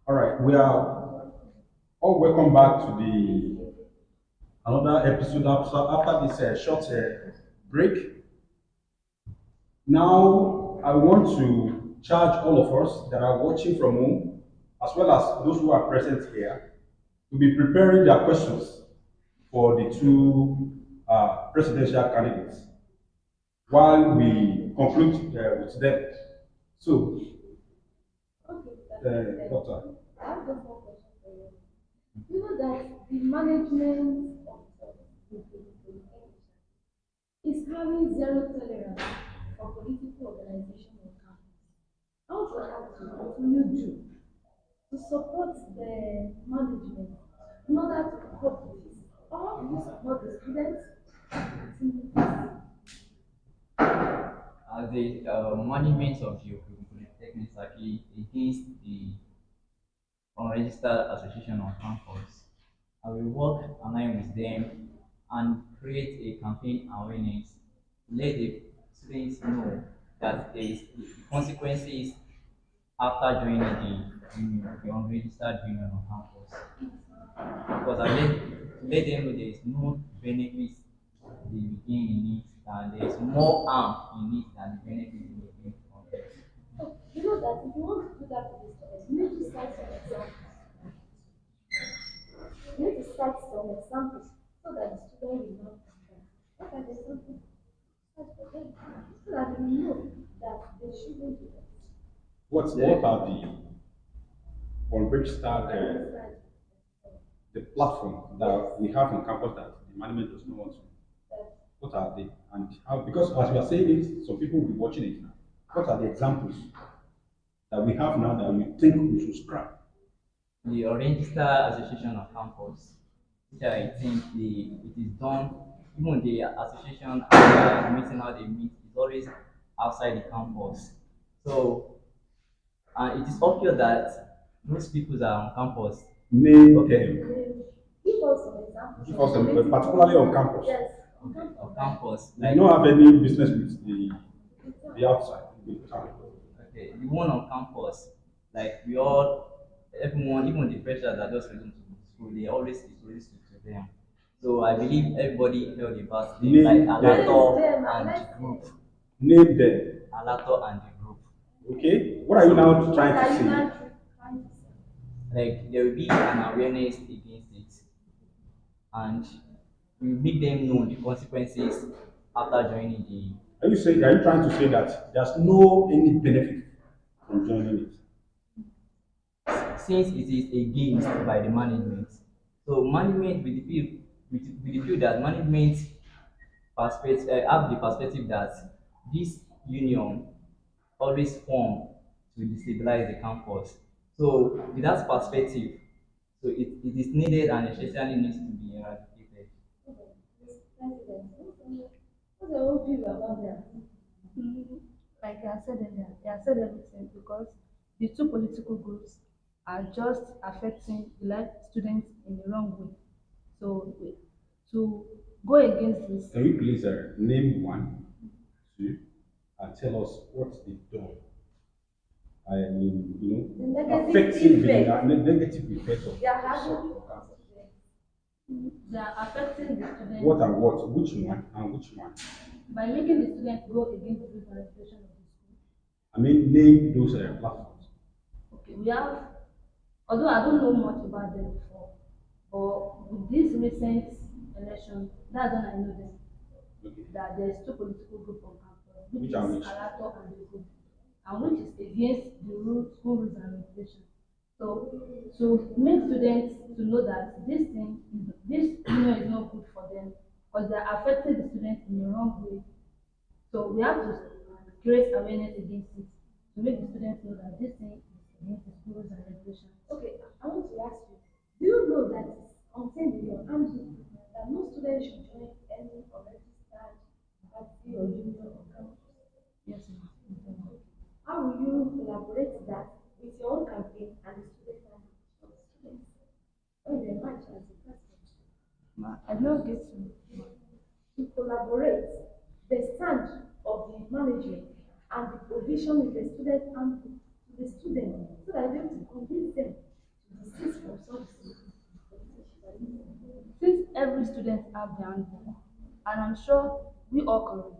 All right, we are all welcome back to the another episode after this short break. Now, I want to charge all of us that are watching from home, as well as those who are present here, to be preparing their questions for the two presidential candidates while we conclude with them. So, Doctor, I have just one question for you. You know that the management of the is having zero tolerance for political organization on campus. I want to ask you, what will you do to support the management in order to cope with this? Or will you support the students? The management of the Polytechnic is actually against the unregistered association on campus. I will work align with them and create a campaign awareness. Let the students know that there is the consequences after joining the unregistered union on campus. Because let them know there is no benefits they gain in it, and there is more harm in it than the benefits they gain from it. So, you know that if you want to do that for the students, you need to cite some examples. You need to cite some examples so that the student will not understand. What are the examples? Cite for them so that they will know that they shouldn't do that. what are the unregistered Understand? the platform that we have on campus that the management does not want to? What are they? And how, because as we are saying it, some people will be watching it now. What are the examples that we have now that you think we should scrap? The Register Association of Campus, which I think it is done, even the association meeting how they meet is always outside the campus. So it is obvious that most people are on campus. Name Okay, them. Give us some examples. Give us some, particularly on campus. Yes. okay, on campus, We don't have any business with the outside, the town. okay, the one on campus, like we all, everyone, even the freshers that just return to school, they always introduce to them. So I believe everybody heard about them, like Name them. Alato and the group. Name them. Alato and the group. Okay? What are you now trying to say? Like there will be an awareness against it, and we make them know the consequences after joining the. Are you trying to say that there's no any benefit from joining it? Since it is against by the management. So management with the feel that management perspective have the perspective that this union always form to destabilize the campus. So with that perspective, so it is needed and essentially needs to be eradicated. What's your own view about that? Mm, like I said earlier, they have said everything because the two political groups are just affecting the life students in the wrong way. So to go against this, Can you please name one, two, and tell us what they've done? I mean, The negative affecting effect. the negative effect of They are such having on campus. they are affecting the What students and what? Which one and which one? by making the students go against the rules and regulation of the school. I mean, name those platforms. Okay, we have, although I don't know much about them before, but with this recent election, that's when I know them. Okay. That there's two political groups on campus, which Which is are which? Alato and the group, and which is against the school rules and regulations. So to make students to know that this union is not good for them because they are affecting the students in the wrong way. So we have to create awareness against it to make the students know that this thing is against the school rules and regulations. Okay, I want to ask you, do you know that it's contained in your handbook that no student should join any unregistered party or union or campus? Yes, ma'am. How will you elaborate that with your own campaign and the student handbook of the students when they march as a president? I don't get you. To collaborate the stand of the management and the provision in the student handbook to the students so that they're able to convince them students have their handbook, and I'm sure we all correct.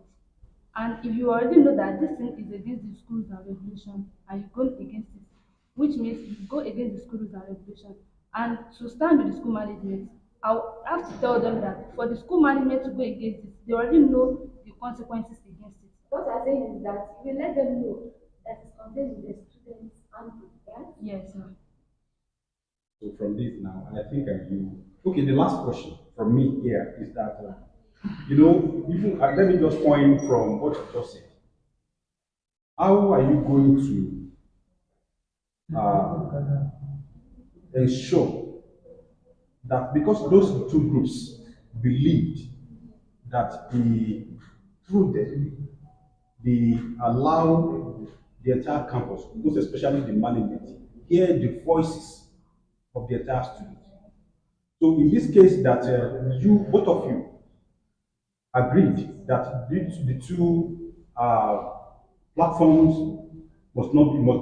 And if you already know that this thing is against the schools and regulation, and you go against it, which means you go against the schools and regulation. And to stand with the school management, I'll have to tell them that for the school management to go against it, they already know the consequences against it. What I'm saying is that you will let them know that it's contained in the students' handbook, right? Yes, ma'am. So from this now, I think you. Okay, the last question from me here is that, even let me just point from what you just said. How are you going to ensure that because those two groups believed that through them, they allow the entire campus, most especially the management, hear the voices of the entire students. So in this case, that both of you, agreed that the two platforms must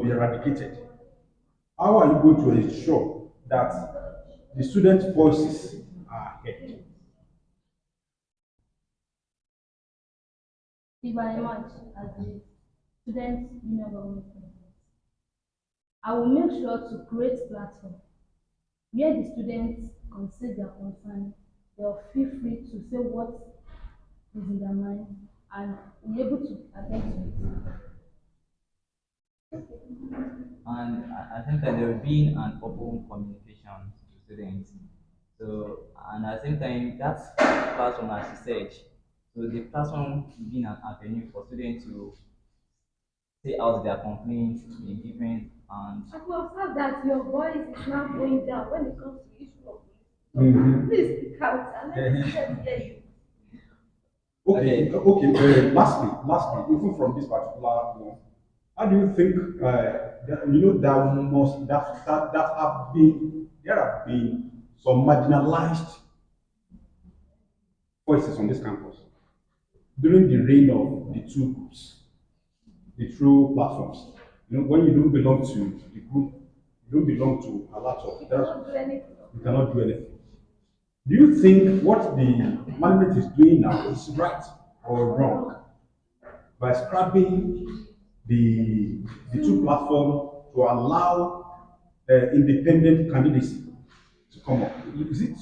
be eradicated. How are you going to ensure that the students' voices are heard? If I emerge as the student union government president, I will make sure to create platform where the students can say their concern. They'll feel free to say what is in their mind and be able to attend to it. And I think that there will be an open communication to students. So, and at the same time, that platform, as you said, so the platform being an avenue for students to say out their complaints in different and I could observe that your voice is now going down when it comes to the issue of police. Mhm. Please speak out and let the students hear you. Okay, okay. okay. Lastly, even from this particular one, how do you think there have been some marginalized voices on this campus during the reign of the two groups, the true platforms. When you don't belong to the group, you don't belong to a lot of You that's cannot do anything. you cannot do anything. Do you think what the management is doing now is right or wrong by scrapping the two platform to allow independent candidacy to come up? Is it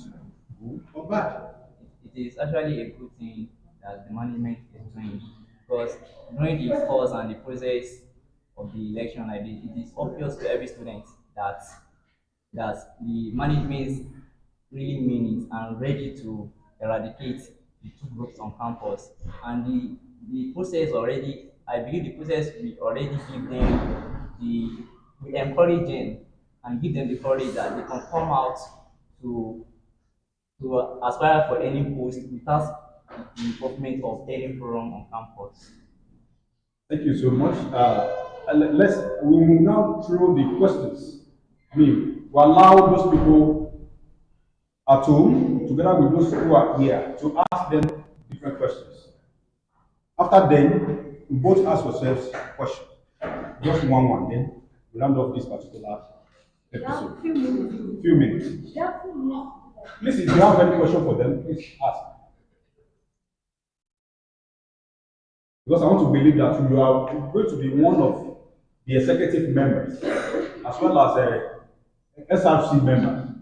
good or bad? It is actually a good thing that the management is doing because during the course and the process of the election like this, it is obvious to every student that the management really mean it and ready to eradicate the two groups on campus. And the process already, I believe the process will already give them we encourage them and give them the courage that they can come out to aspire for any post without the involvement of any forum on campus. Thank you so much. We will now through the questions. We allow those people at home, together with those who are here, to ask them different questions. After then, we both ask yourselves questions. Just one, then we round off this particular You have episode. few minutes. Few minutes. You have few minutes. Please, if you have any question for them, please ask. Because I want to believe that you are going to be one of the executive members, as well as a SRC member.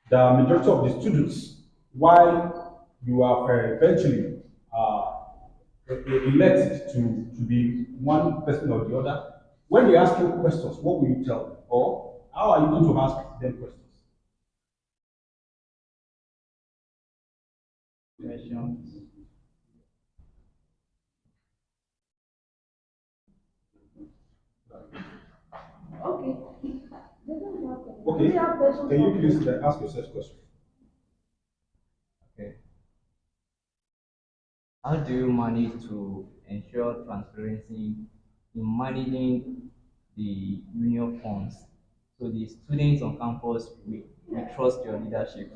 The majority of the students, while you are eventually elected to be one person or the other, when they ask you questions, what will you tell them? Or how are you going to ask them questions? Questions? Okay. Doesn't happen. Do Okay, you have questions can you for please me? ask yourself question? Okay. How do you manage to ensure transparency in managing the union funds so the students on campus will trust your leadership?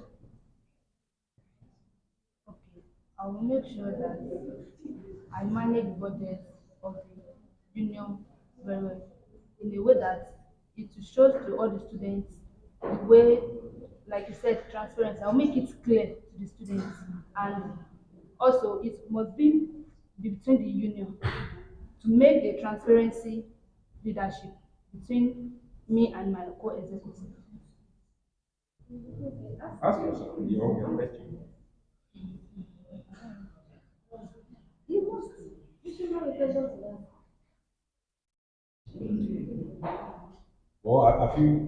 Okay. I will make sure that I manage budget of the union very well in a way that it shows to all the students the way, like you said, transparency. I'll make it clear to to the students, and also it must be between the union to make a transparency leadership between me and my co-executive. Okay, ask Ask yourself your question. you must you should have a question to that. Well, I feel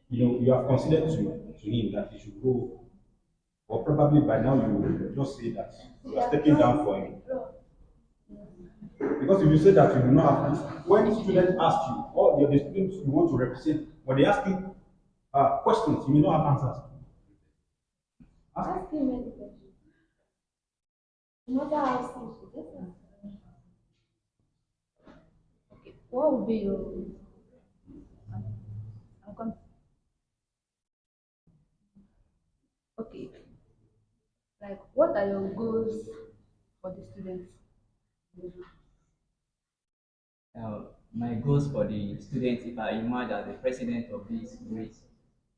you have considered to him that he should go, or probably by now you will just say that you are stepping down for him. Because if you say that you do not have, when students ask you, or the students you want to represent, when they ask you questions, you may not have answers. Ask. Ask him any question. No matter how simple, just ask. Okay, what would be your I'm com- okay, like what are your goals for the students? My goals for the students, if I emerge as the president of this great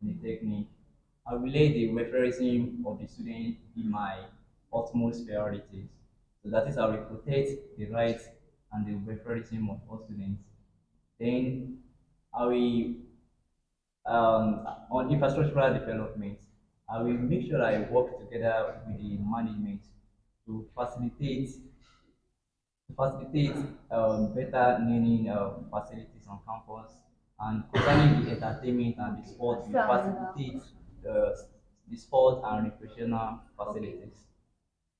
polytechnic, I will lay the welfareism of the student in my utmost priorities. So that is, I will protect the rights and the welfareism of all students. Then I will, on infrastructural development, I will make sure I work together with the management to facilitate better learning facilities on campus, and concerning the entertainment and the sport, we Sir, another facilitate question. uh, the sport and recreational Okay, facilities.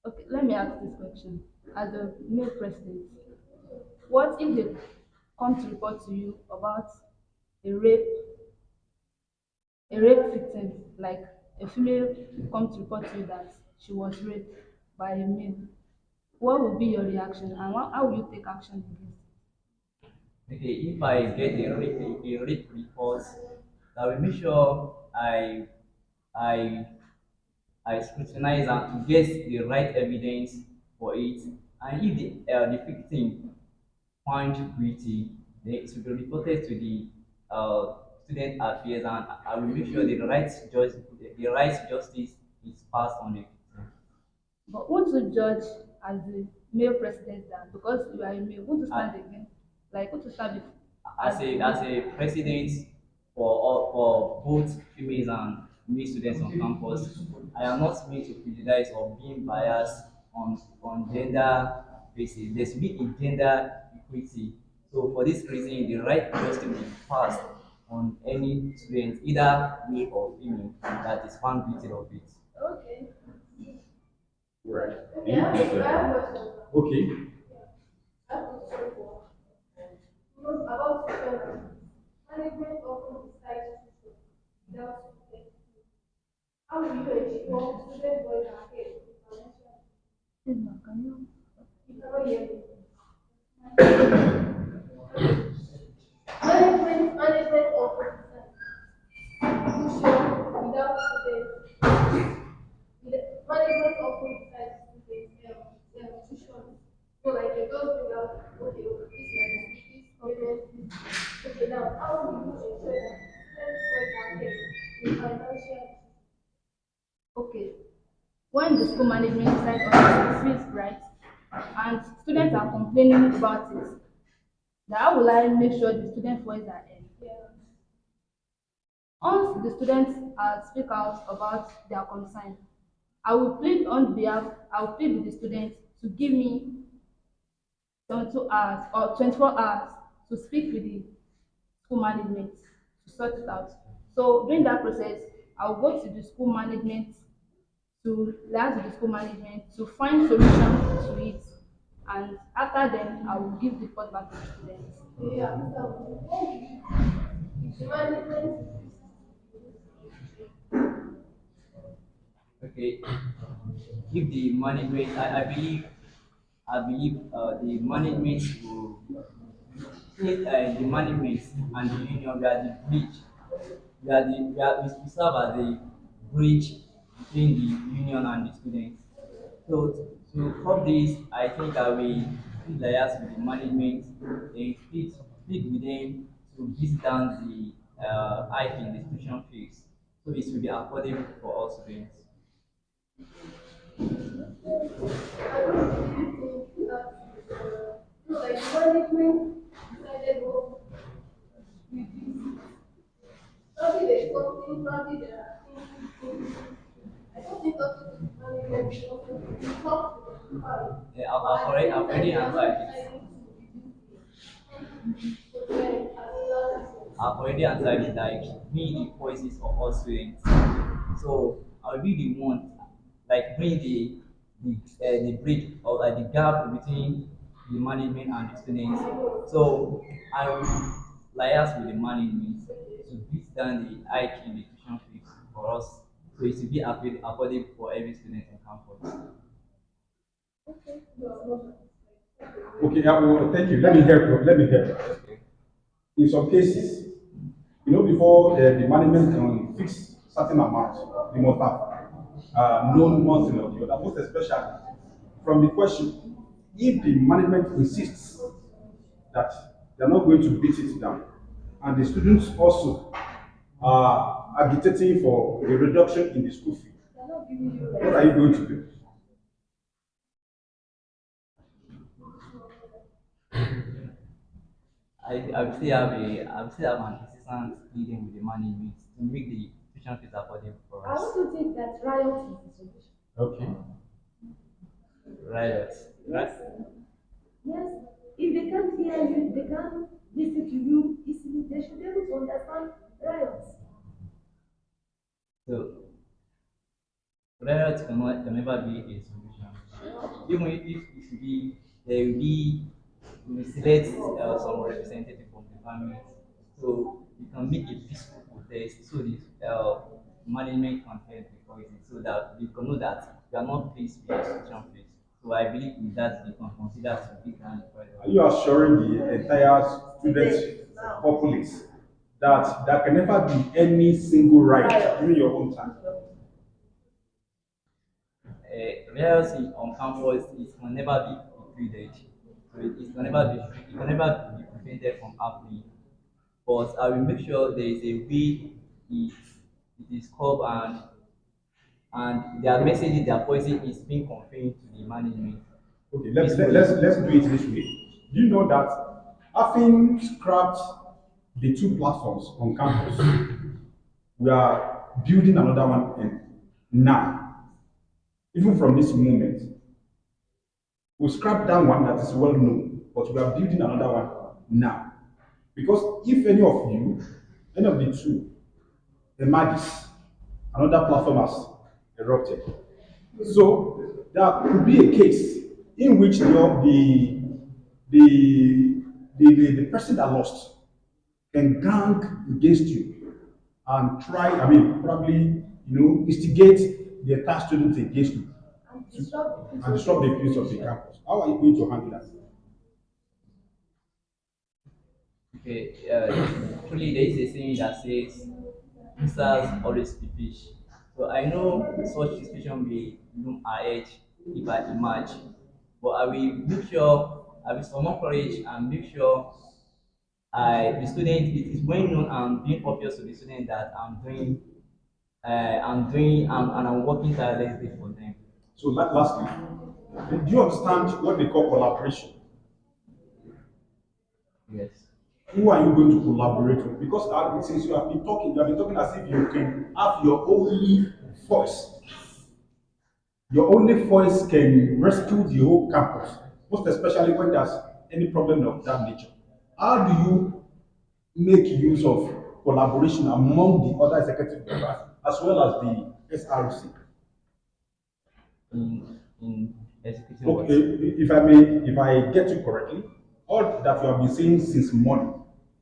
okay, let me ask this question. As a male president, what if they come to report to you about a rape, a rape victim, like a female come to report to you that she was raped by a male? What will be your reaction, and how will you take action against Okay, if I get a rape report, I will make sure I I scrutinize and to get the right evidence for it. And if the victim found guilty, then it will be reported to the student affairs, and I will make sure the right justice is passed on the victim. But won't you judge as the male president that because you are a male, won't you And stand again? Like won't you stand as a president for both females and male students on campus, I am not meant to prejudice or being biased on gender basis. There should be a gender equity. So for this reason, the right justice will be passed on any student, either male or female, that is found guilty of it. Okay. Right. Okay, I have a question. Okay. I have a question for about children. Management often decides to without student. How will you ensure student voice are heard in financial? this man? Can you? You cannot hear me. Management often decides to show without student. Management often decides tuition. So like it goes without okay, this payment. Okay, now how will you ensure that students voice are heard in financial? Okay. When the school management decides on fees, right, and students are complaining about it, then how will I make sure the student voice are heard? Yeah. Once the students speak out about their concern, I will plead with the students to give me 72 hours or 24 hours to speak with the school management to sort it out. So during that process, I will go to the school management to liaise with the school management to find solution to it. And after then, I will give the report back to the students. Yeah. So what will you do if the management Okay, if the management, I believe the management will the management and the union, we are the bridge. We serve as the bridge between the union and the students. So to curb this, I think I will liaise with the management and speak with them to beat down the hike in the tuition fees, so it will be affordable for all students. I don't really think that like management decided what we do. Probably there's something, probably there are things. I don't think that the management is something to talk to Yeah, but at the I've same time, already they are not answered it. deciding to reduce it. So then, another I've already answered it. Like me, the voices of all students. So I'll be the one, like bring the bridge or like the gap between the management and the students. So I will liaise with the management to beat down the IQ in the tuition fees for us. So it will be affordable for every student on campus. Okay, well, thank you. Let me help you. Let me help you. In some cases, before the management can fix certain amounts, they must have known one thing or the other, most especially from the question, if the management insists that they're not going to beat it down, and the students also are agitating for a reduction in the school fee, they're not giving you what are you going to do? I will still have an assistant leading with the management to make the tuition fees affordable for I us. also think that riot is the solution. Okay. Right. Right. Yes, yes. If they can't hear you, if they can't listen to you easily, they should be able to understand riots. So riots can never be a solution. Even if it should be, there will be, we will select some representative from the families. So you can make a peaceful protest so the management can help the voices so that we can know that we are not pleased with the situation face. So I believe with that they can consider to be down the Are further. you assuring the entire student populace that there can never be any single right during your own time? Riots on campus it can never be included. So it can never be it can never be prevented from happening. But I will make sure there is a way it, it is called and their message, their policy is being conveyed to the management. Okay, Peacefully. let's do it this way. Do you know that having scrapped the two platforms on campus, we are building another one in now, even from this moment. We scrap that one that is well known, but we are building another one now. Because if any of the two emerges, another platform has erupted. So there could be a case in which the, the person that lost can gang against you and try, probably, instigate the entire students against you And disrupt the and peace disrupt of the the peace of the institution. campus. How are you going to handle that? Okay, truly there is a saying that says, "Misters always be fish." So I know such situation may loom ahead if I emerge, but I will make sure I will summon courage and make sure the student it is well known and being obvious to the student that and I'm working tirelessly for them. So, lastly, do you understand what they call collaboration? Yes. Who are you going to collaborate with? Because since you have been talking as if you can have your only voice. Your only voice can rescue the whole campus, most especially when there's any problem of that nature. How do you make use of collaboration among the other executive members as well as the SRC? In executing what? Okay, if I get you correctly, all that you have been saying since morning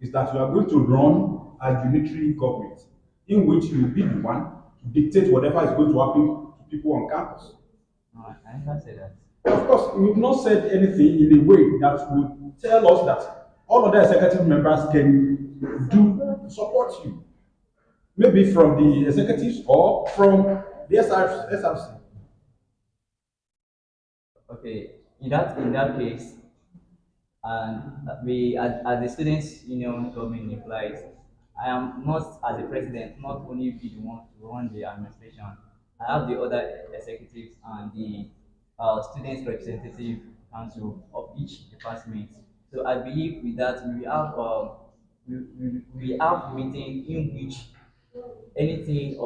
is that you are going to run a unitary government in which you will be the one to dictate whatever is going to happen to people on campus. No, I never said that. Of course, you've not said anything in a way that would tell us that all other executive members can do support you. Maybe from the executives or from the SRC. Okay, in that case, and we as the students union government implies, I am not as a president not only be the one to run the administration. I have the other executives and the students representative council of each department. So I believe with that we will have we have meeting in which anything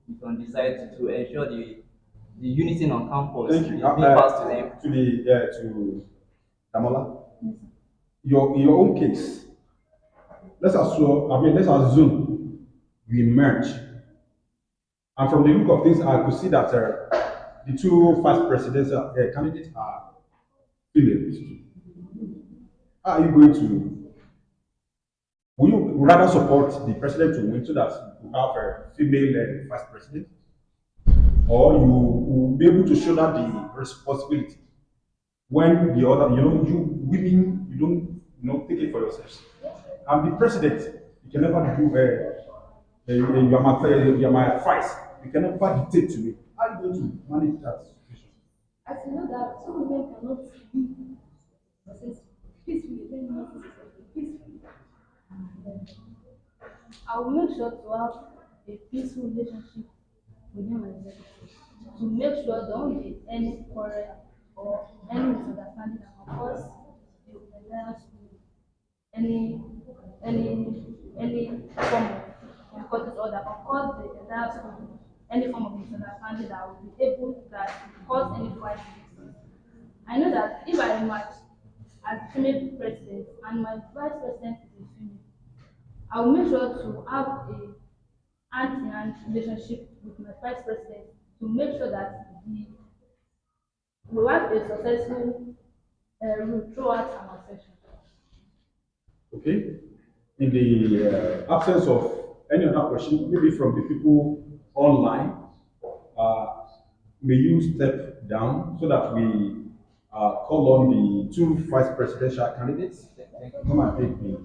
we can decide to ensure the unity on campus Thank is you. being passed to them. To Damola, your own case. Let's assume we merge, and from the look of things, I could see that the two vice presidential candidates are females. How are you going to? Will you rather support the president to win so that you have a female vice president, or you will be able to shoulder the responsibility when the other, you women, you don't, take it for yourselves. I'm the president. You can never do. You are my vice. You can never dictate to me. How are you going to manage that situation? As you know that some women cannot live process peacefully, let me not say peacefully. I will make sure to have a peaceful relationship within my executive to make sure there won't be any quarrel or any misunderstanding that can cause the entire school any any form of difficulties or that can cause the entire school any form of misunderstanding that will be able that cause any fight between us. I know that if I emerge as female president and my vice president is a female, I will make sure to have a hand-in-hand relationship with my vice president to make sure that we have a successful route throughout our session. Okay. In the absence of any other question, maybe from the people online, uh, may you step down so that we call on the two vice presidential candidates. Come and take the.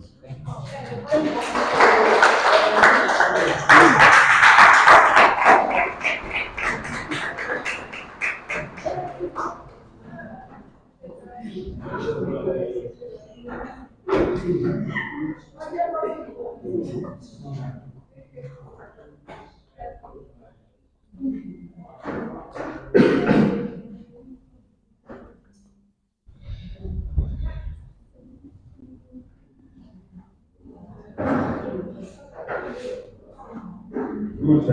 Good,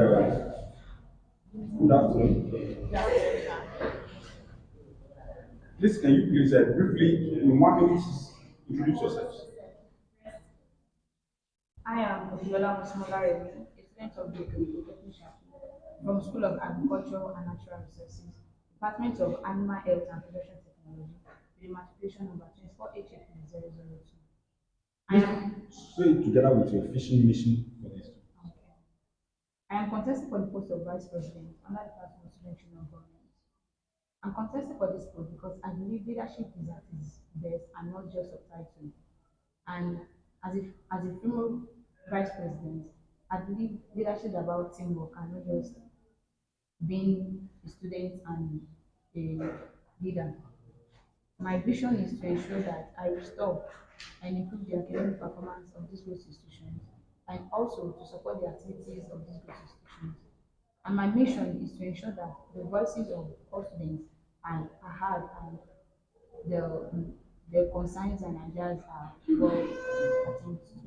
good afternoon. Please, can you please briefly, in 1 minute, introduce yourselves? I am Odiola Musmola, a student of the Technician from School of Agriculture and Natural Resources, Department of Animal Health and Production Technology, with the matriculation number 24HF002. I Please am say it together with your fishing mission for this. okay. I am contesting for the post of Vice President under the Department of Student Union Government. I'm contesting for this post because I believe leadership is at its best and not just a title. And as a female vice president, I believe leadership is about teamwork and not just being a student and a leader. My vision is to ensure that I restore and improve the academic performance of these great institutions and also to support the activities of these great institutions. And my mission is to ensure that the voices of all students are heard and their, their concerns and ideas are well attended to.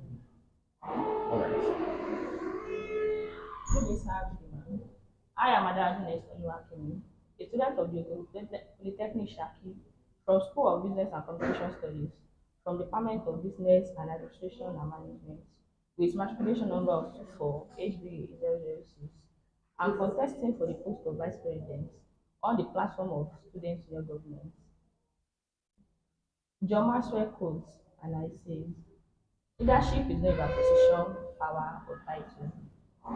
All right. Good Miss Hardman. I am Adadune Oluwakemi, a student of the Polytechnic Shaki from School of Business and Communication Studies, from Department of Business and Administration and Management, with matriculation number of 24 HB006. I'm contesting for the post of Vice President on the platform of Student Union Government. John Maxwell quotes, and I say, leadership is not about position, power, or title.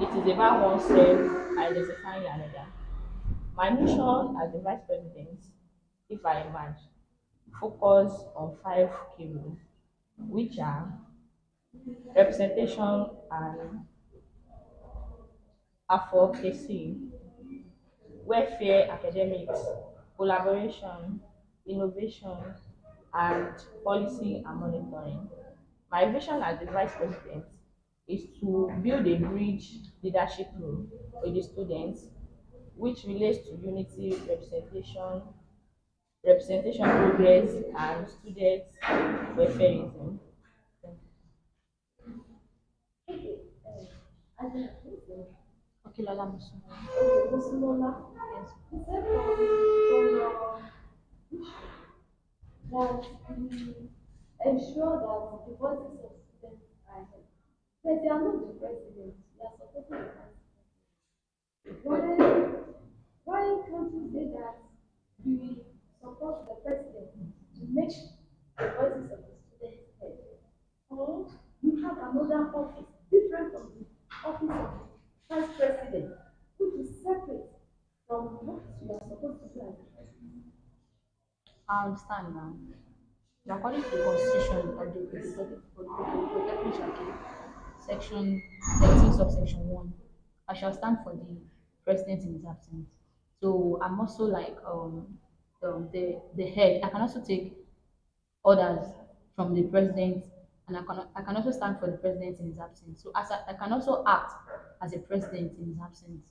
It is about oneself identifying another. My mission as the Vice President, if I emerge, focus on five key rules, which are representation and advocacy, welfare academics, collaboration, innovation, and policy and monitoring. My vision as the Vice President is to build a bridge leadership role with the students which relates to unity, representation progress, and students' welfareism. Okay, I think Okay, Lola Musu. okay, Musimola, Yes. you said from your that we ensure that the voices of students are heard. But they are not the president, they are supporting the vice president. Why can't you say that we support the president to make the voices of the students heard? Or you have another office different from the office of the vice president, which is separate from what you are supposed to do as the president. I understand now. According to the Constitution of the Polytechnic Shaki, Section 13, subsection 1, I shall stand for the president in his absence. So I'm also like the head. I can also take orders from the president, and I can also stand for the president in his absence. So I can also act as a president in his absence.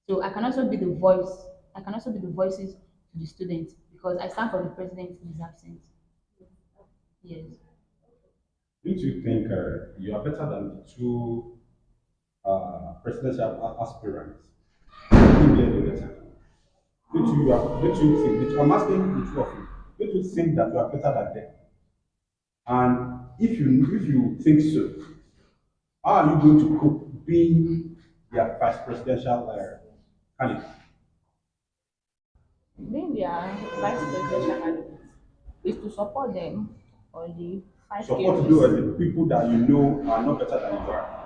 So I can also be the voice. I can also be the voices to the students because I stand for the president in his absence. Yes. Don't you think you are better than the two presidential aspirants? Who dare you better? Don't you think? I'm asking the two of you. Don't you think that you are better than them? And if you think so, how are you going to cope being their vice presidential candidate? Being their vice presidential candidate is to support them on the five Support to do areas. as the people that you know are not better than you are.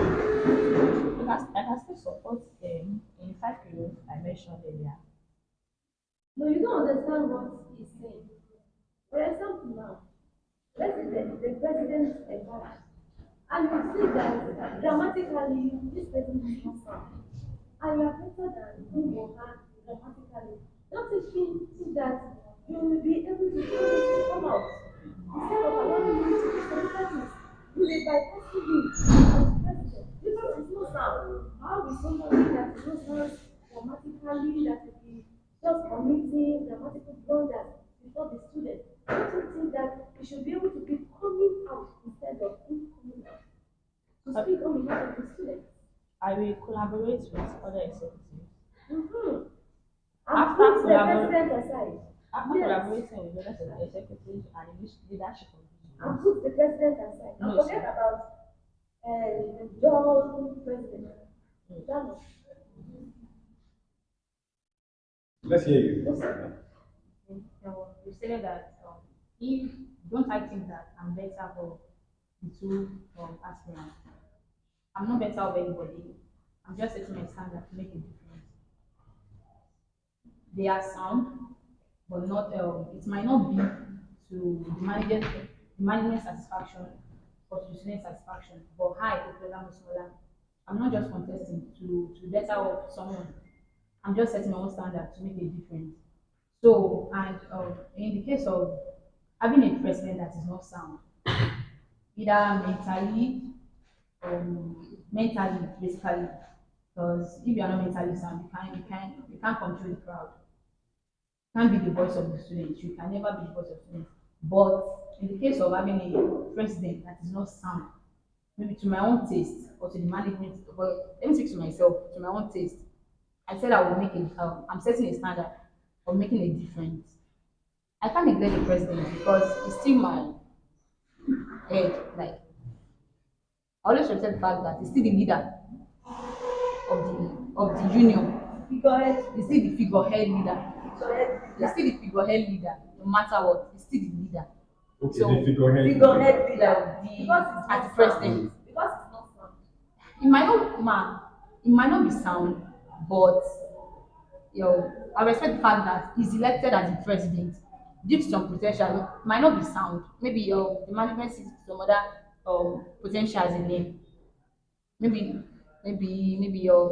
I can still support them in five areas I mentioned earlier. No, you don't understand what he's saying. For example, now, the president emerged, and you see that grammatically this person is not sound, and you are better than who you are grammatically. Don't you think that you will be able to come out instead of allowing him to do some things? You will bypassing him as president because it's not sound. How will somebody that is not sound grammatically that will be just committing grammatical blunders before the student? Don't you think that he should be able to be coming out instead of him coming out to speak on behalf of the students? I will collaborate with other executives. Mm-hmm. And After put the collabor- president aside. After Yes. collaborating with other executives and leadership of the And schools. put the president aside. And No, forget sir. about the John president. That was Let's hear you. You said that if don't I think that I'm better for the two aspirants? I'm not better of anybody. I'm just setting my standard to make a difference. They are sound, but not it might not be to the management satisfaction or to the student satisfaction. But hi, Okola Musola, I'm not just contesting to better of someone. I'm just setting my own standard to make a difference. So, and in the case of having a president that is not sound, either mentally, basically, because if you are not mentally sound, you can't control the crowd. You can't be the voice of the students. You can never be the voice of students. But in the case of having a president that is not sound, maybe to my own taste or to the management, but let me speak to myself, to my own taste. I said I will make it. I'm setting a standard of making a difference. I can't neglect the president because it's still my head. Like I always respect the fact that he's still the leader of the union. figurehead. He's still the figurehead leader. Figurehead. He's still the figurehead leader. No matter what, he's still the leader. Okay, So, the figurehead. Figurehead leader. The Because it's as not the president, Because it's not sound. it might not be sound, but I respect the fact that he's elected as the president due to some potential. It might not be sound. Maybe the management sees some other potentials in him. Maybe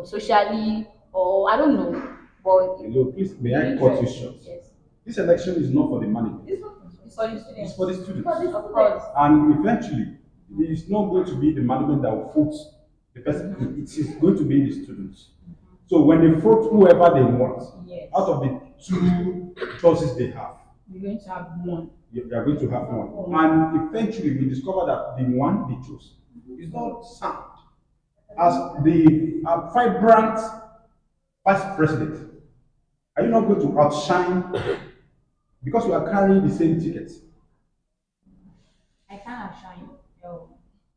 socially or I don't know. But Hello, please, may I the cut you interest, short? yes. This election is not for the management, It's not It's for the it's students. for the students. because it's Of course. And eventually, It is not going to be the management that will vote the person. It is going to be the students. So when they vote whoever they want, Yes. out of the two choices they have, We're going to have one. you are going to have one. And eventually we discover that the one they chose is not sound. As the vibrant vice president, are you not going to outshine because you are carrying the same ticket? I can't shine.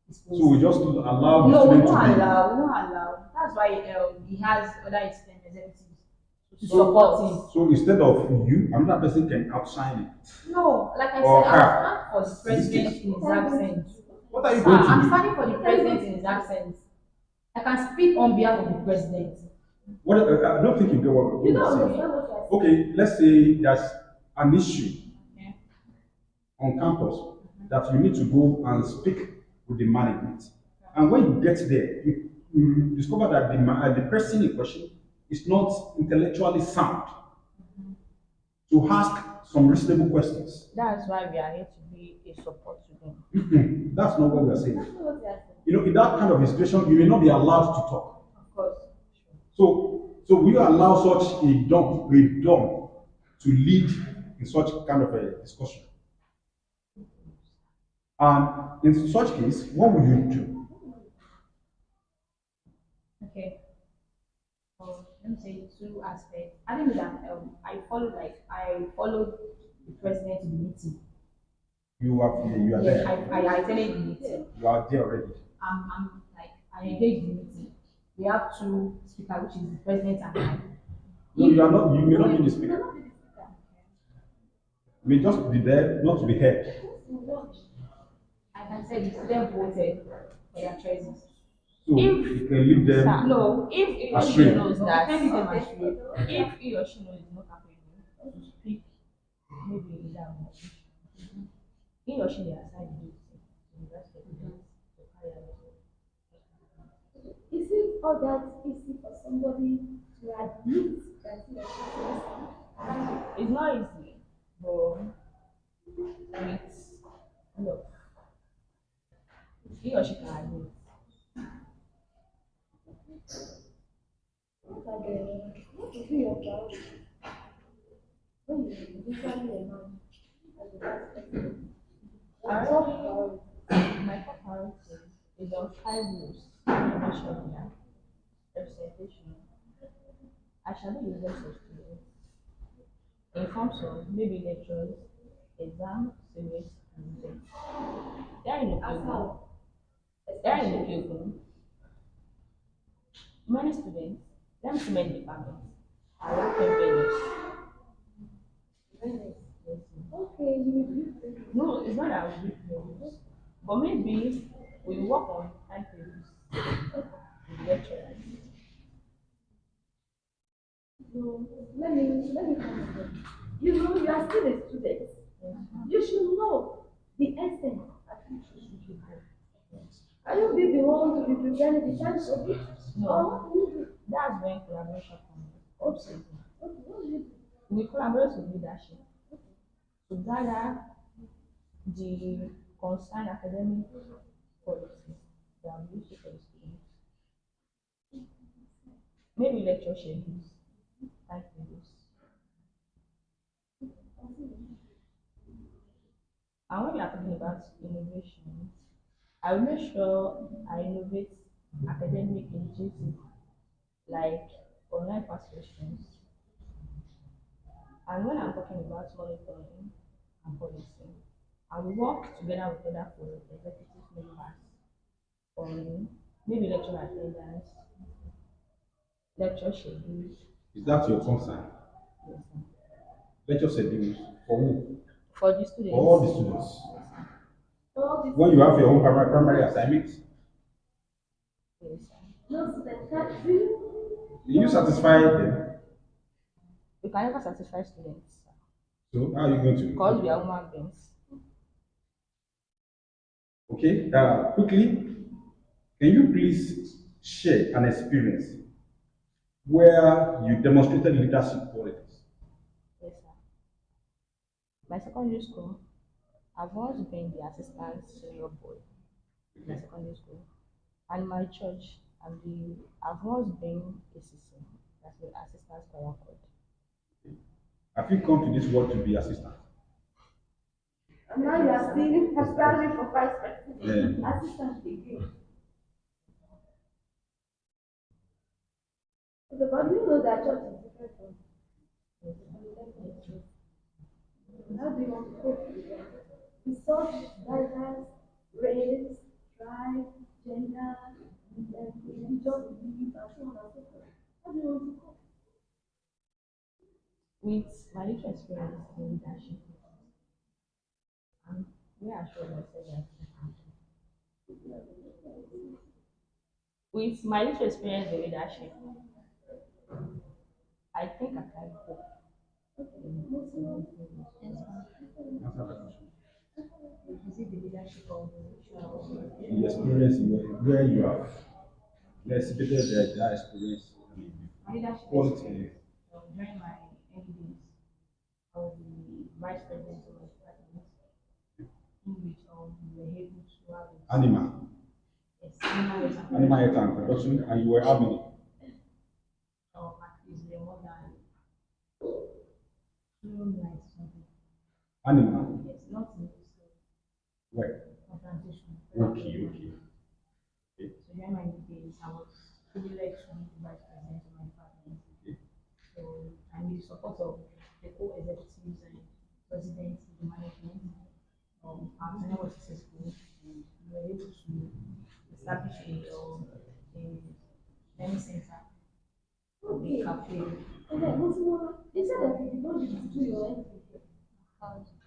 His So we just allow the No, we student won't to be. allow. We won't allow. That's why he has other executives to So, support him. so instead of you, another person can outshine it. No, like I Or said, her. I'll stand for the president in his absence. What are you Sir, going to I'm do? standing for the president in his absence. I can speak on behalf of the president. What, I don't think you get what You we're don't saying. understand what you're saying. Okay, let's say there's an issue Okay. on campus that you need to go and speak with the management. And when you get there, you discover that the person in question is not intellectually sound to ask some reasonable questions. That's why we are here to be a support to them. That's not what we are saying. That's not what you're saying. You know, in that kind of a situation, you may not be allowed to talk. Of course. So we allow such a dumb to lead in such kind of a discussion. And in such case, what will you do? Okay. Let me say two aspects. I think that I followed the president to the meeting. You are Yes, there. I attended the meeting. You are there already. I'm like I engaged the meeting. We have two speakers, which is the president and I. No, you are not. You may not be the You speaker. cannot be the speaker. You may just be there, not to be heard. I can say the student voted for their choices. So you can leave them. Sir, no, if he or she Astray. knows that, if he or she knows he's not capable to speak, maybe in that organization, he or she may assign the duty to the rest of the students to carry out. Is it all that easy for somebody to admit that he or she is listening? It's not easy, but with love, he or she can admit. What are the, what will be your priority when you usually a man as a vice president? I Your top already, priority. my top priority is on 5 rules, innovation, yeah, representation. I shall be the voice of students in forms of maybe lectures, exam, series, and events. They are in the As field. how? They are in the field. Many students, let me see many departments, are open venues. Venice. Yes. Okay, you will do Venice. No, it's not that we do venues, but maybe we work on timetables with lecturers. So let me come again. You know, you are still a student. Yes. You should know the essence at which you should be held. Can you be the one to be preparing the time of it? No. Or what do you do? That's when collaboration comes in. Okay, what do you do? We collaborate with leadership to gather the concerned academic policies that we issue for the students. Maybe lecture schedules, timetables. And when we are talking about innovation, I will make sure I innovate academic initiatives like online past questions. And when I'm talking about monitoring and policy, I will work together with other executive members on maybe lecture attendance, lecture schedules. Is that your concern? Yes, sir. Let us say this for who? For the For all the students. students. All this. When you have your own primary assignments, Yes, sir. No student, can do you? you satisfy them. We can never satisfy students, sir, So how are you going to? because we are human beings. Okay. Quickly, can you please share an experience where you demonstrated leadership qualities? Yes, sir. My secondary school, I've always been the assistant senior boy. in my secondary school. And my church, I've once been a CC, that's the assistant choir chord. Have you come to this world to be assistant? And now you are still aspiring for vice president, Yeah. assistant again. Okay, but you know that church is different from polytechnic church. How do you want to cope with that? With such diverse race, tribe, gender, religious belief, and so on and so forth. How do you want to cope? With my little experience in leadership, I'm reassured myself that with my little experience in leadership, I think I can cope. Answer that question. Is it the leadership of The experience where you have exhibited that experience, I mean, my leadership quality. experience? During my early days, I was the vice president of my department, in which we were able to have Animal, a seminar animal health and production, and you were having of at least more than 2 nights something. animal. Yes, not in the school, Where? confrontation. Okay, okay. Okay. So during my days, I was privileged to be the vice president of my department. Okay. So and with the support of the co-executives and presidents, the management, our tenure was successful and we were able to establish a learning center, a Okay. cafe. And then, Muslim, you said that you did not do your entry here.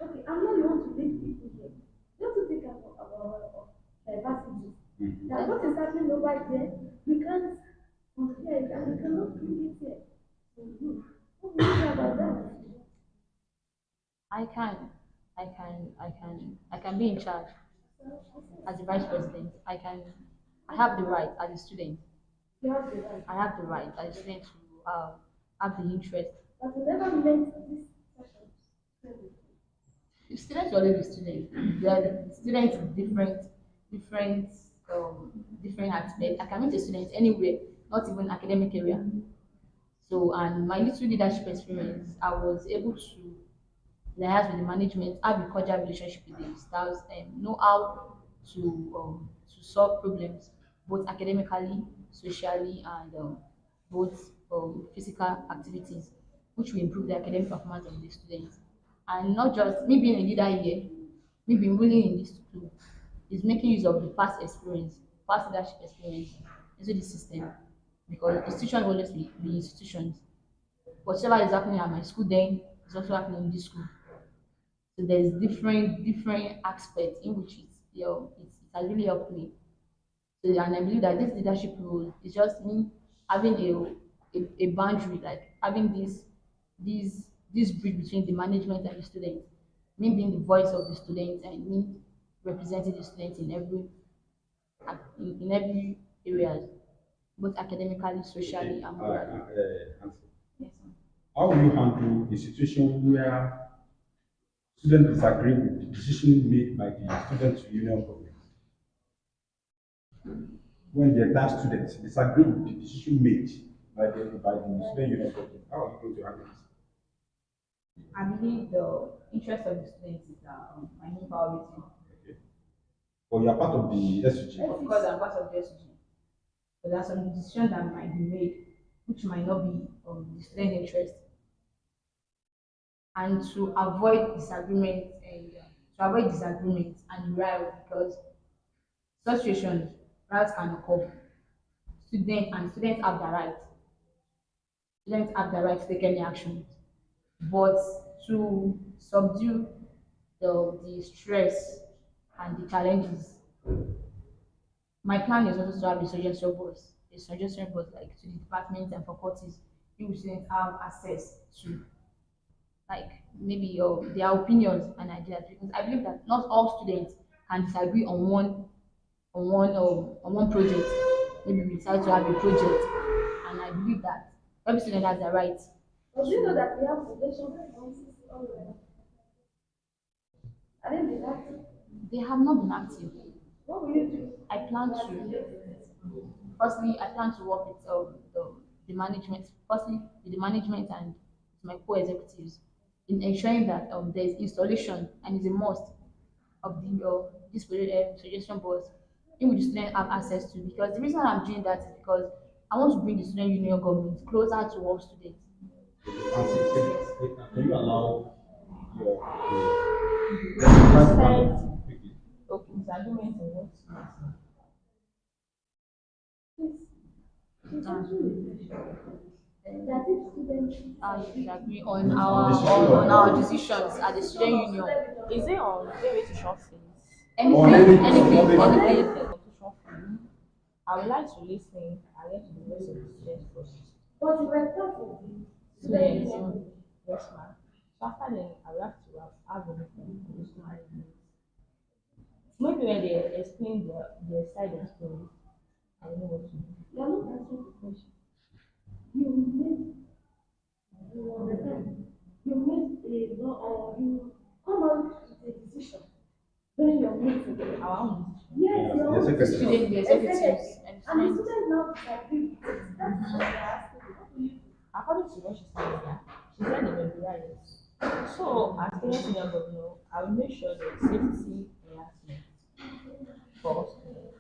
Okay, I'm not the one to lead people here. Just to think about diversity. Mhm. That what is happening over there, we can't compare it and we cannot bring it here. Mhm. What do you say about that? I can, I can be in charge as the vice president. I have the right as a student. You have the right. I have the right as a student to have the interest. But we never meant this session. Students will always be students. The students with different, different aspects. I can meet a student anywhere, not even academic area. So, and my little leadership experience, I was able to liaise with the management, have a cordial relationship with the staffs, and know how to solve problems both academically, socially, and both physical activities, which will improve the academic performance of the students. And not just me being a leader here, me being willing in this school, is making use of the past experience, past leadership experience into the system, because institutions will always be institutions. Whatever is happening at my school then is also happening in this school. So there's different aspects in which it has really helped me. So and I believe that this leadership role is just me having a boundary, like having this bridge between the management and the students. Me being the voice of the students and me representing the students in every area, both academically, socially, Okay. and morally. Answer. Yes, sir. How will you handle a situation where students disagree with the decision made by the student union government? When the entire students disagree with the decision made by the student union government, how are you going to handle this? I believe the interest of the students is my main priority. Okay. Or you are part of the SUG. Of course, I'm part of the SG, but there are some decisions that might be made which might not be the student interest, and to avoid disagreements and riots, because such situations riots can occur. Students have the right. Students have the right to take any action, but to subdue the stress and the challenges, my plan is also to have a suggestion box like to the departments and faculties in which students have access to, like maybe their opinions and ideas, because I believe that not all students can disagree on one project. Maybe we decide to have a project, and I believe that every student has the right. But do you know that we have suggestion points all over? I didn't be active. They have not been active. What will you do? I plan to firstly I plan to work with the management. Firstly, with the management and my co-executives in ensuring that there is installation and it's a must of the this suggestion boards in which students have access to. Because the reason I'm doing that is because I want to bring the student union government closer to all students. Nancy, can you allow your You try to round said up quickly? okay, disagreement in what? She's actually that if students I disagree on Decision on our of decisions at the student union. Is it on maybe tuition fees? on Anything, anything, anything. anything. Tuition fee. I would like to listen and get to the rest of the students first. but if I part of the So student yes, union, yes, ma'am. So after then, I will have to have a meeting with the student union. Maybe when they explain their side of the story, I know what to do. you are not answering the question. You make you understand. You make a law or you come out with a decision during your meeting. Our own decision. Yes, your Yes, own secretary. decision. The executives and And the students. student now disagree with it. That's what they are asking. What will you do? According to what she said, yeah, she said they will be riots. So, as parents in your governor, I will make sure that safety enhancement for students.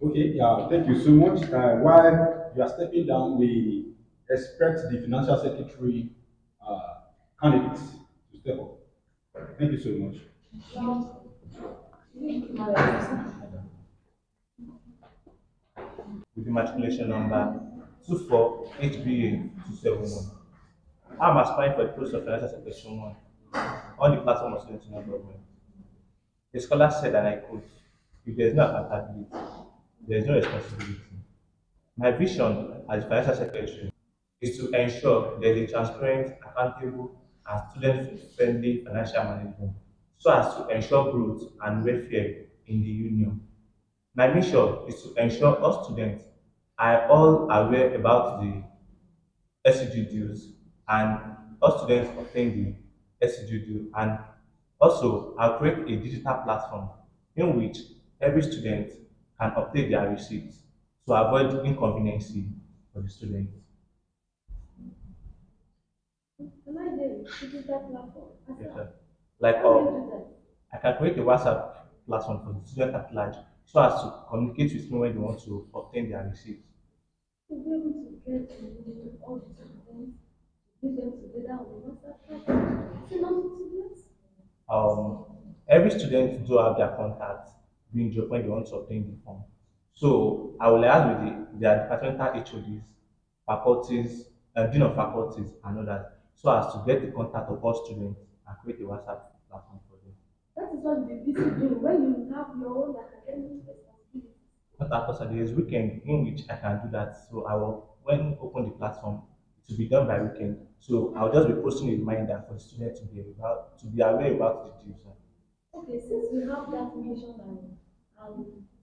Okay, yeah, thank you so much. While you are stepping down, we expect the financial secretary candidates to step up. Thank you so much. With the matriculation number 24 HBA 271. I'm aspiring for the post of Financial Secretary 1 on the platform of student union government. The scholar said, and I quote, if there is no accountability, there is no responsibility. My vision as Financial Secretary is to ensure there is a transparent, accountable, and student-friendly financial management so as to ensure growth and welfare in the union. My mission is to ensure all students are all aware about the SCG dues and all students obtain the SCG due, and also I'll create a digital platform in which every student can update their receipts to avoid inconvenience for the students. Am I there? Digital platform. As Yes, well. sir. Like How will you do that? I can create a WhatsApp platform for the student at large so as to communicate with me when they want to obtain their receipts. To be able to get all the students, bring them together on the WhatsApp platform. It's not tedious. Um, every student do have their contacts being dropped when they want to obtain the form. So I will liaise with their departmental HODs, faculties, dean of faculties, and others, so as to get the contact of all students and create a WhatsApp platform for them. That is what you'll be busy doing when you have your own academic responsibilities. But of course, there is weekend in which I can do that. So I will, when open the platform, to be done by weekend. So I'll just be posting a reminder for the student to be aware about the dues. Okay, since we have that mission and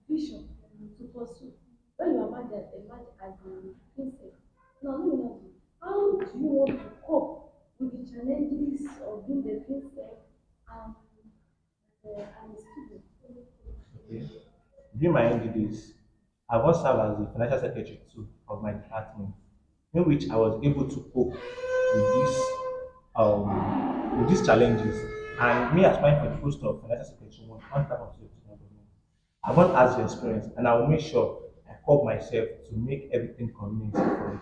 vision to pursue, when you emerge as a fintech, now let me know, how do you want to cope with the challenges of being the fintech and, and the student? Okay. During my NDDs, I was served as the financial secretary too of my department, in which I was able to cope with these challenges. And me aspiring for the post of financial secretary one type of government, I want as the experience, and I will make sure I cope myself to make everything convenient for me.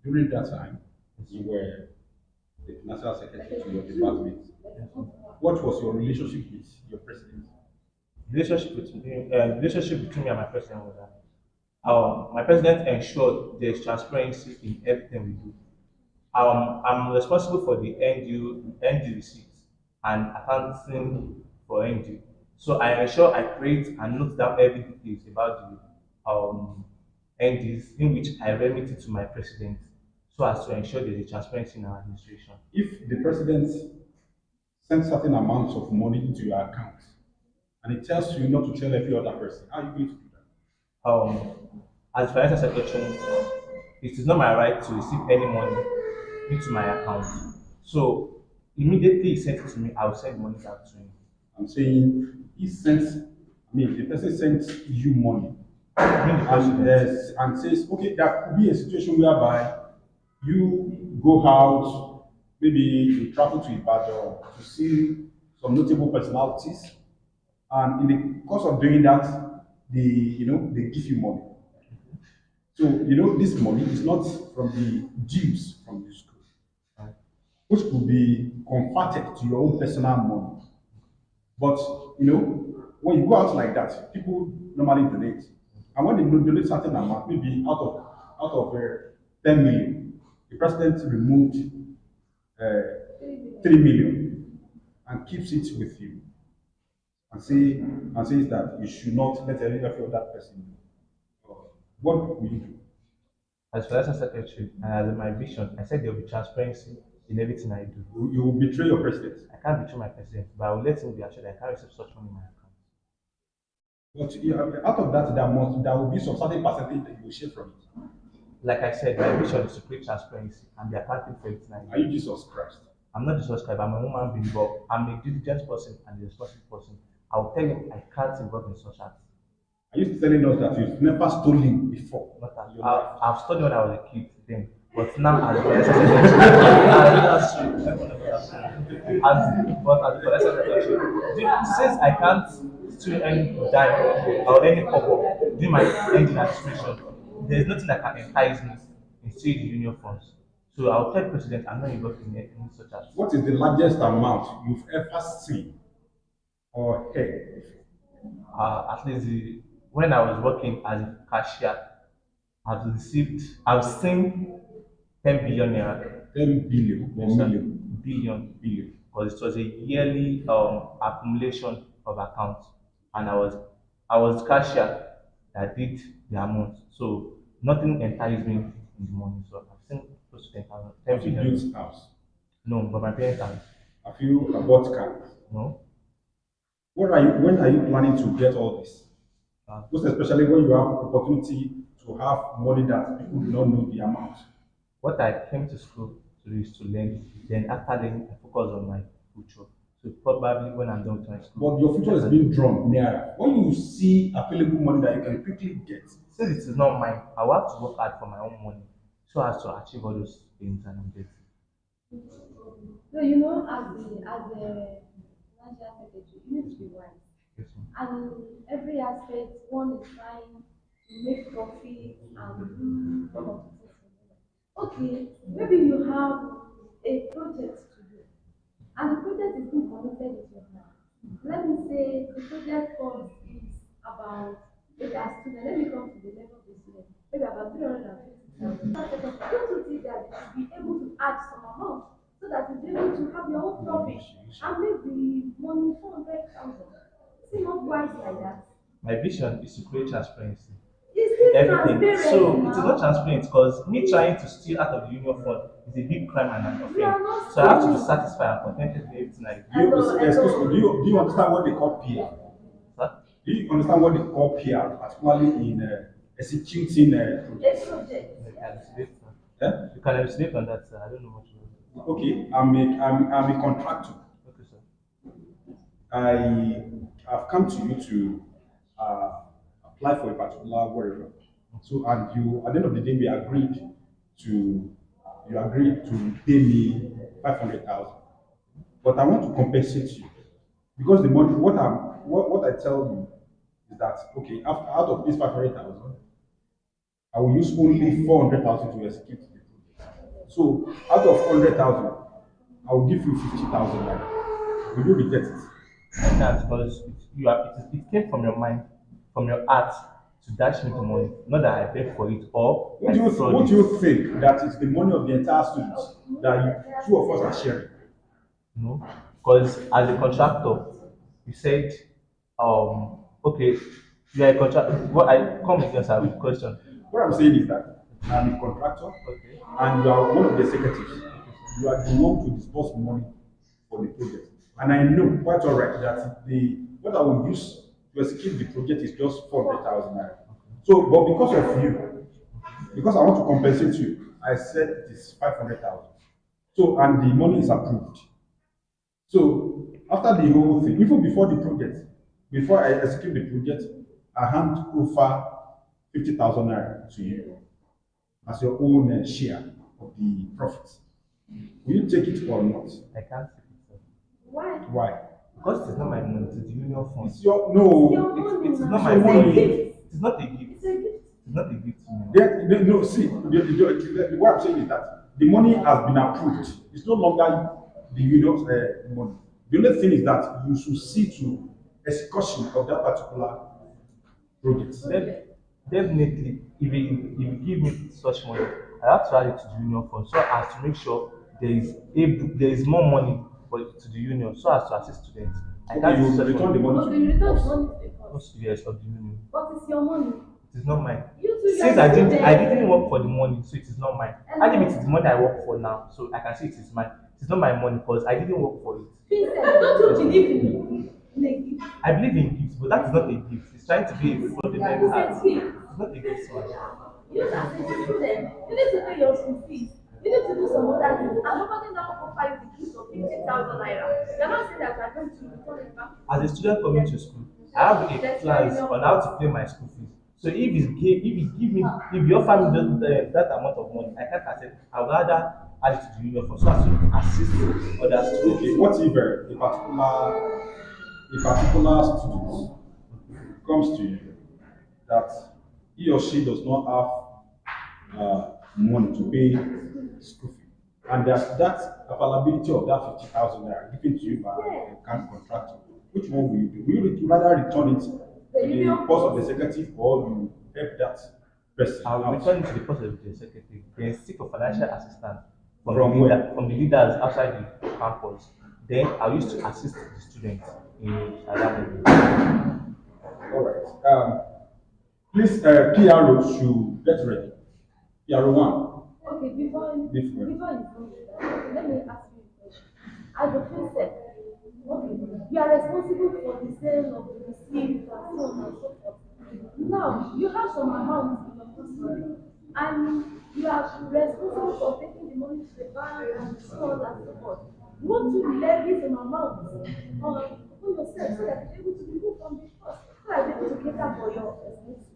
During that time, you were the financial secretary to your department. What was your relationship with your president? Relationship between me and my president was that my president ensured there is transparency in everything we do. I'm responsible for the ND receipts and accounting for ND. So I ensure I create and note down every details about the NDs in which I remit it to my president so as to ensure there is transparency in our administration. If the president sends certain amounts of money into your account and it tells you not to tell every other person, how are you going to do that? As financial secretary, it is not my right to receive any money into my account. So immediately he sent it to me, I will send money back to him. I'm saying he sent, I mean, the person sent you money Being the and, president. and says, okay, there could be a situation whereby you go out, maybe you travel to Ibadan to see some notable personalities, and in the course of doing that, they give you money. So this money is not from the dues from the school, Right. which could be converted to your own personal money. But when you go out like that, people normally donate, and when they donate certain amount, maybe out of 10 million, the president removed 3 million and keeps it with you, and says that you should not let any of that person know. What will you do? As financial secretary and as my vision, I said there will be transparency in everything I do. You will betray your president. I can't betray my president, but I will let him be assured I can't receive such money in my account. But out of that, there will be some certain percentage that you will share from it. Like I said, my vision is to create transparency and be accounting for everything I Are do. you Jesus Christ? I'm not just subscribed, I'm a human being, but I'm a diligent person and a responsible person. I will tell him I can't involve in such acts. Are you telling us that you've never stolen before? Not that in your life? I've studied when I was a kid then, but now as a financial secretary, that's true. But as a financial secretary, since I can't steal any dime or any purple during my engine administration, there's nothing that can entice me in stealing the union funds. So I'll tell the president I'm not involved in any such acts. What is the largest amount you've ever seen or heard? At least when I was working as a cashier, I've seen 10 billion naira. 10 billion or Yes, sir. million? Billion. Billion. Because it was a yearly accumulation of accounts, and I was the cashier that did the amount. So nothing enticed me in the money. So I've seen close to 10,000, 10 Have you billion. built house? No, but my parents have. Have you bought car? No. When are you planning to get all this? Uh, Most especially when you have opportunity to have money that people do not know the amount. what I came to school to do is to learn. Then after learning, I focus on my future. So probably when I'm done with my school. But your future is being drawn nearer. When you see available money that you can quickly get, Since it is not mine, I will have to work hard for my own money so as to achieve all those things and objectives. So as a financial secretary, you need to be wise. Yes, ma'am. And every aspect, one is trying to make profit and do one of the things. Okay, maybe you have a project to do, and the project is being committed with your hand. Let me say the project cost is about, maybe as student, let me come to the level of the student, maybe about 350,000. Don't you think that you should be able to add some amount so that you'll be able to have your own profit and make the money 400,000? Is it not wise like that? My vision is to create transparency. It's still Everything. transparent So it now. is not transparent because me trying to steal out of the union fund is a big crime and an You are offense. not So I have to be stealing. satisfied and contented with everything I do. excuse me, do you understand what they call PR? Sir? Do you understand what they call PR, particularly in executing projects? A project. You can elucidate, sir. Eh? You can elucidate on that, sir. I don't know much about it. Okay, I'm a contractor. Okay, sir. I have come to you to apply for a particular wherever. So, and you, at the end of the day, you agreed to pay me 500,000. But I want to compensate you because the money, what I tell you is that, okay, out of this 500,000, I will use only 400,000 to execute the project. So, out of 100,000, I will give you 50,000 naira. Will you reject it? I can't because it came from your mind, from your heart to dash me the money. Not that I beg for it or I fraud What it. do you think that is the money of the entire students that two of us are sharing? No, because as a contractor, you said, okay, you are a contractor. What I come against with a question. What I'm saying is that I'm a contractor Okay. and you are one of the executives. You are the one to disburse money for the project. And I know quite all right that what I will use to execute the project is just 400,000 naira. So, but because of you, because I want to compensate you, I said it is 500,000. So, and the money is approved. So, After the whole thing, even before the project, before I execute the project, I hand over 50,000 naira to you as your own share of the profits. Will you take it or not? I can't take it, sir. Why? Why? Because it is not my money, it is the union fund. It's your Your no. money It is now. not my It's your money. money. It is not a gift. It's a gift. It is not a gift to me. No, see, what I'm saying is that the money has been approved. It's no longer the union's money. The only thing is that you should see to execution of that particular project. Definitely, if you give me such money, I have to add it to the union fund so as to make sure there is more money to the union so as to assist students. I Okay, can't you use such return the money. money Okay, to you the return the boss. money to the cost. Cost, yes, of the union. But it's your money. It is not mine. You two, Since you are I students. didn't work for the money, so it is not mine. And if it is the money I work for now, so I can say it is mine. It is not my money because I didn't work for it. Vincent, don't you believe in a gift? I believe in gifts, but that is not a gift. It's trying to be a fraudulent It's act. a gift. It's not a gift, man. You as a student, you need to pay your school fees. You need to do some other things. And nobody now offer you the gift of 50,000 naira. You're not saying that you're going to return it back. As a student coming to school, I have a plans on how to pay my school fees. So if you offer me that amount of money, I can't accept. I would rather add it to the union fund so as to assist other students. Okay, what if a particular student comes to you that he or she does not have money to pay school fee, and there's that availability of that 50,000 naira given to you by a contractor? Which one will you do? Will you rather return it to the post of the executive, or you help that person I will out? return it to the post of the executive, then seek for financial assistance From where? from the leaders outside the campus. Then I used to assist the students in other ways. All right. Please, PRO should get ready. PRO one. Okay, before you go with that, let me ask you a question. As a princess, okay, you are responsible for the sale of the receipt and so on and so forth. Now, you have some amount in your custody, and you are responsible for taking the money to the bank and so on and so forth. You want to levy some amount on yourself so that you're able to remove from the cost, so that you're able to cater for your expenses.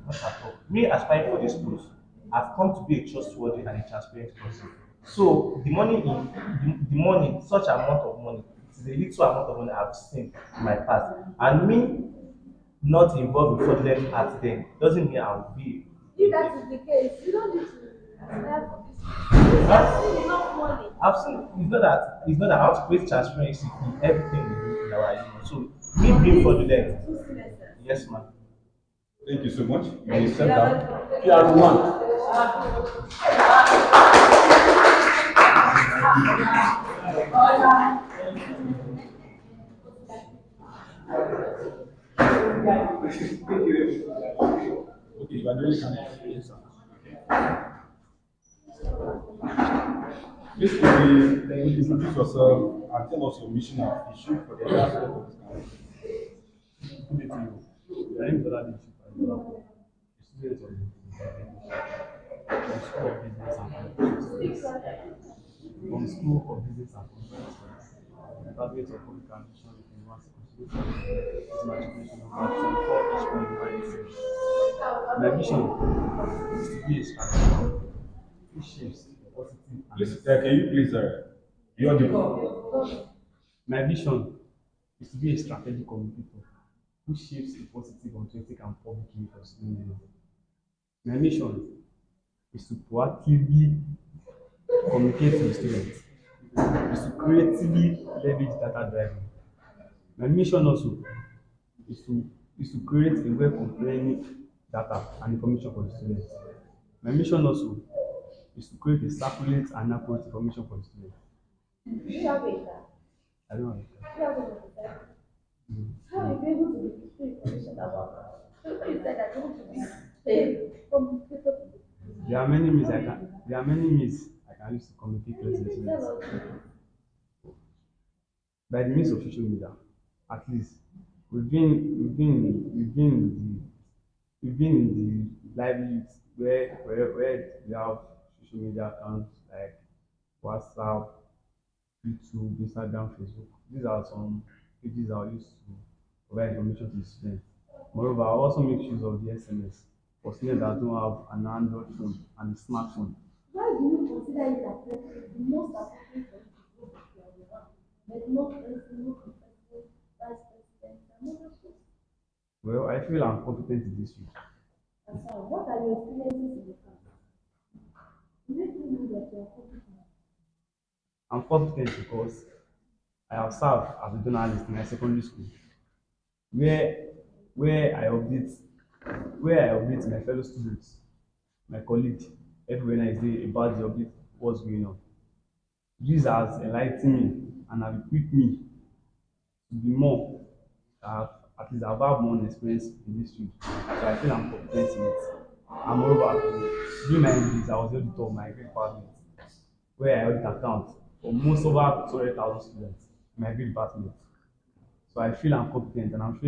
Not at all. Me aspiring for this post, I've come to be a trustworthy and a transparent person. So the money, such amount of money, it is a little amount of money I've seen in my past. And me not involved in fraudulent acts then doesn't mean I will be. If that is the case, you don't need to aspire for this. You have seen enough money. I've seen it's not that I have to create transparency in everything we do in our union. So me being fraudulent, Two semesters. yes ma'am. Thank you so much. You Thank may you. step down. PRO one. Okay, you are doing something. Yes, sir. Please, could you introduce yourself and tell us your mission and vision for the aspect of this country? Good day to you. My name is Ola Leadership Adeola, a student of the School of Business and Communication Studies. From the School of Business and Communication Studies, graduate of Public Administration University is my education number 24 My vision is to be a strategy which shapes positive and Please, can you please, you are my vision is to be a strategic communicator who shapes a positive, authentic, and public image of student learning. My mission is to proactively communicate to the students, is to creatively leverage data driving. My mission also is to create a well-comprehending data and information for the students. My mission also is to create a circulate and accurate information for the students. Do you have a car? I don't know. Do you have a motorcycle? How are you able to be information about that? So you said that you want to be a communicator. There are many means I can use to communicate with the students. Tell us. By the means of social media, at least we've been in the livelihoods where we have social media accounts like WhatsApp, YouTube, Instagram, Facebook. These are some pages I use to provide information to the students. Moreover, I also make use of the SMS for students that don't have an Android phone and a smartphone. Why do you consider it appropriate, the most appropriate for you to go back to your work, but not president, not the president, vice president, and other posts? Well, I feel I'm competent in this field. And so, what are your experiences in the past? Make me know that you are competent. I'm competent because I have served as a journalist in my secondary school, where where I update where I update my fellow students, my colleagues, every Wednesday about the update what's going on. This has enlightened me and have equipped me to be more at least I've had more experience in this field. So I feel I'm competent in it. And moreover, during my MDs, I was the auditor of my grade department, where I audit accounts for most over 200,000 students in my grade department. So I feel I'm competent and I'm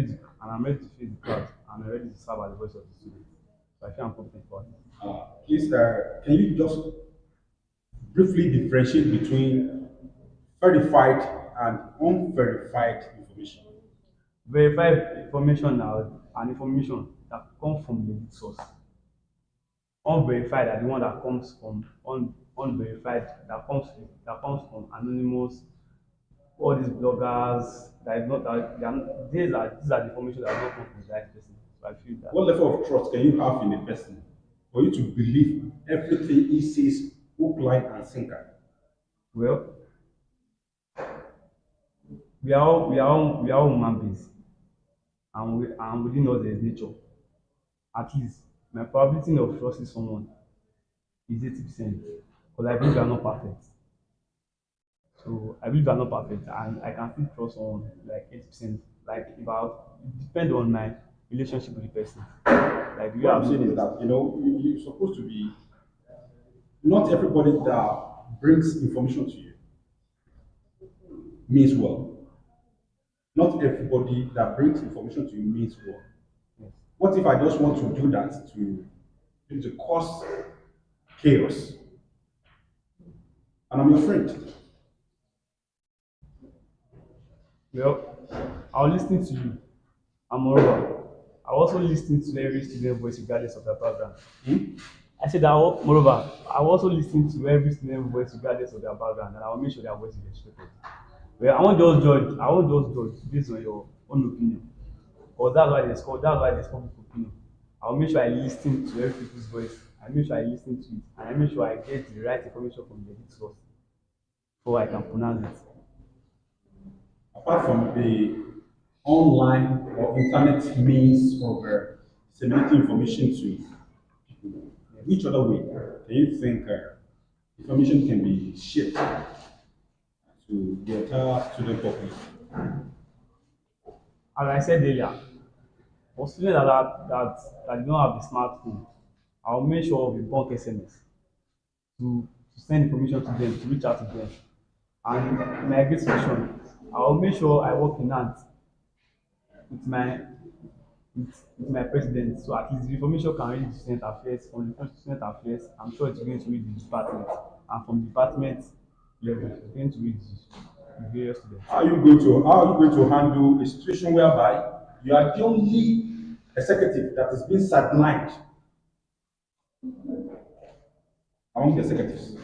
ready to face the crowd and I'm ready to serve as the voice of the students. So I feel I'm competent for it. Please, can you just briefly differentiate between verified and unverified information? Verified information are an information that comes from legit source. Unverified are the one that comes from unverified that comes from anonymous, all these bloggers that is not that they are, these are the information that don't come from the right person. So I feel that What level of trust can you have in a person for you to believe everything he says, hook, line, and sinker? well we are all human beings and within us there is nature. At least my probability of trusting someone is 80% because I believe we are not perfect. So I believe we are not perfect and I can still trust someone like 80%. Like about it depends on my relationship with the person. Like do you What I'm have saying is that you're supposed to be not everybody that brings information to you means well. Not everybody that brings information to you means well. yes. What if I just want to do that to cause chaos and I'm your friend? Well, I'll listen to you. And moreover, I also listen to every student voice regardless of their background. Hmm? I said that moreover, I will also listen to every student voice regardless of their background and I will make sure their voice is respected. Well, I won't just judge based on your own opinion. Because that's why there's public opinion. I'll make sure I listen to every people's voice. I make sure I listen to it and I make sure I get the right information from the legit source before I can pronounce it. Apart from the online or internet means of disseminating information to people, which other way can you think information can be shared to the entire student population? As I said earlier, for students that don't have the smartphone, I'll make sure we bulk SMS to send information to them, to reach out to them. And in my grade section, I'll make sure I work in hand with with my president so at least the information can reach the student affairs. From the student affairs, I'm sure it's going to reach the department. And from the department level, it's going to reach the various students. How are you going to handle a situation whereby you are the only executive that is being sidelined among the executives?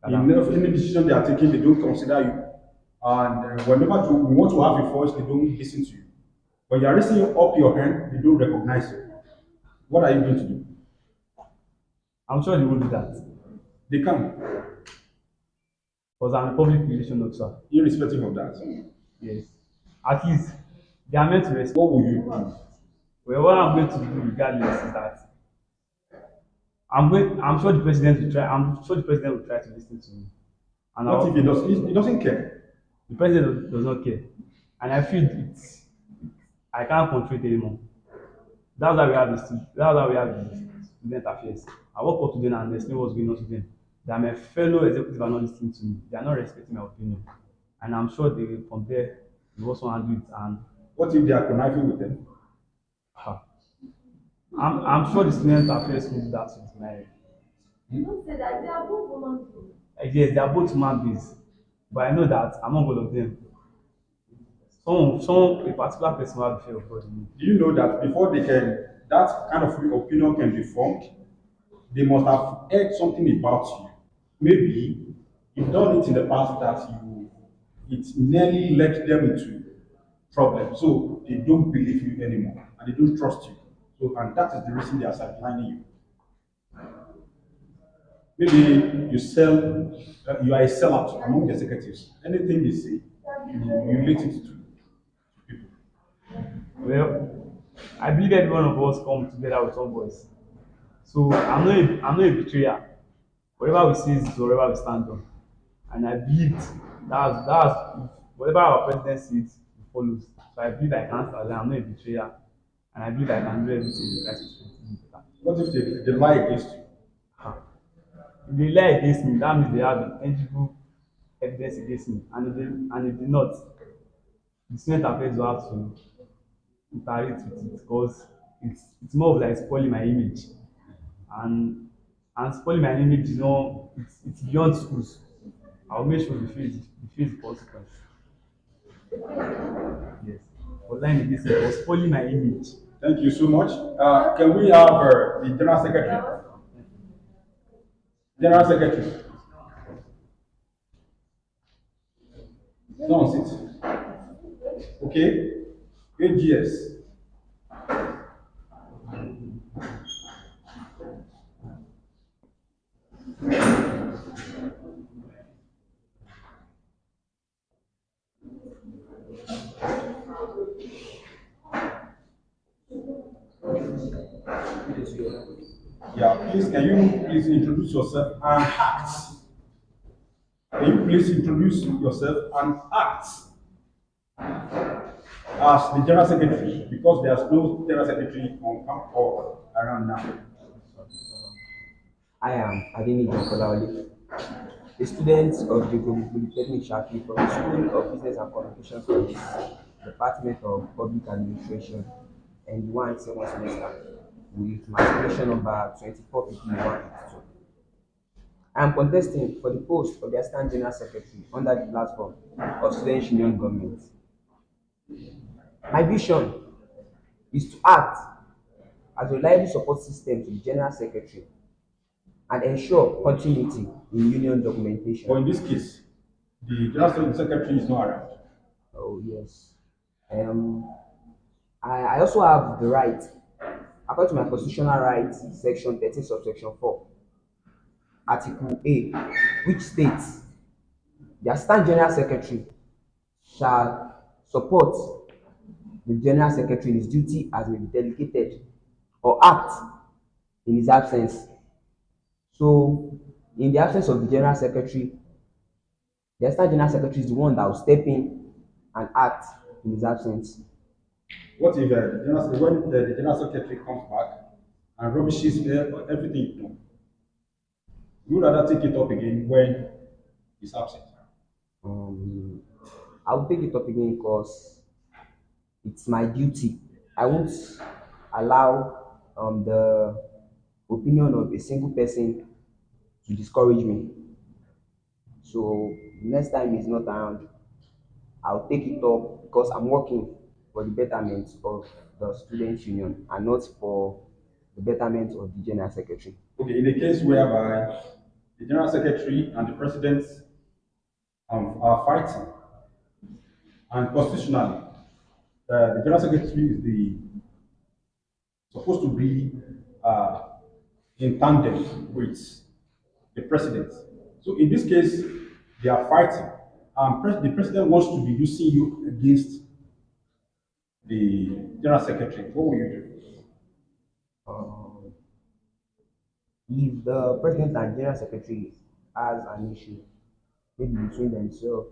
Any decision they are taking, they don't consider you. And whenever you want to have a voice, they don't listen to you. When you are raising up your hand, they don't recognize you. What are you going to do? I'm sure they won't do that They can, because I'm a public relation officer. irrespective of that. Yes. At least they are meant to respect. What will you do? Well, what I'm going to do regardless is that I'm sure the president will try. I'm sure the president will try to listen to me. And What if he doesn't care? the president does not care, and I feel I can't control it anymore. That's why we have this. That's why we have the student affairs. I walk up to them and explain what's going on to them. That my fellow executive are not listening to me. They are not respecting my opinion, and I'm sure they will from there they also handle it. And What if they are conniving with them? ah, I'm sure the student affairs will do that with my. Don't say that they are both human beings. Yes, they are both human beings. But I know that among all of them, some a particular person will have the fear of God in him. Do you know that before they can, that kind of opinion can be formed, they must have heard something about you. Maybe you've done it in the past that it nearly led them into problem. So they don't believe you anymore and they don't trust you. So and that is the reason they are sidelining you. Maybe you sell, you are a sellout among the executives. Anything they say, you relate it to people. Well, I believe every one of us come together with some voice. So I'm not a betrayer. Whatever we say is whatever we stand on. And I believe that's whatever our president says, he follows. So I believe I can't lie. I'm not a betrayer. And I believe I can do everything in Christ who strengthens me. What if they lie against you? Ah. If they lie against me, that means they have a tangible evidence against me. And if they not, the student affairs will have to interact with it because it's more of like spoiling my image. And spoiling my image is not it's beyond schools. I'll make sure they face the consequence. Yes. For lying against me, for spoiling my image. Thank you so much. Can we have the General Secretary? General Secretary. Don't sit. Okay. AGS. Yeah, please can you please introduce yourself and act? Can you please introduce yourself and act as the General Secretary because there's no General Secretary on camp or around now. I am Adini Jonkolaole, a student of the Polytechnic Shaki from the School of Business and Communication Studies, Department of Public Administration, and one second semester with my application number 245182. I am contesting for the post of the Assistant General Secretary under the platform of Student Union Government. My vision is to act as a reliable support system to the General Secretary and ensure continuity in union But documentation. in this case, the General Secretary is not around. Oh, yes. Um, I also have the right, according to my constitutional rights, section 13, subsection 4, article A, which states the Assistant General Secretary shall support the General Secretary in his duty as may be delegated or act in his absence. So, in the absence of the General Secretary, the Assistant General Secretary is the one that will step in and act in his absence. What if when the General Secretary comes back and rubbishes everything you know? You would rather take it up again when he's absent. Um, I'll take it up again because it's my duty. I won't allow the opinion of a single person to discourage me. So next time he's not around, I'll take it up because I'm working for the betterment of the student union and not for the betterment of the general secretary. Okay, in the case whereby the General Secretary and the President are fighting, and constitutionally, the General Secretary is the supposed to be uh, in tandem with the President. So in this case, they are fighting. The President wants to be using you against the General Secretary. What will you do? Um, if the president and general secretary has an issue, maybe between themselves,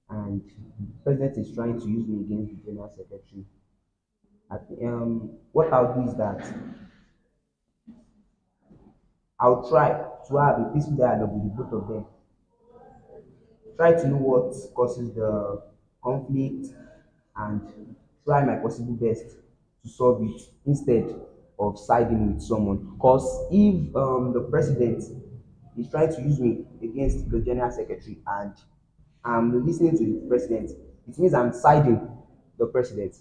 and the president is trying to use me against the general secretary, what I'll do is that I'll try to have a peaceful dialogue with the both of them. Try to know what causes the conflict and try my possible best to solve it instead of siding with someone. Because if the president is trying to use me against the general secretary and I'm listening to the president, it means I'm siding the president,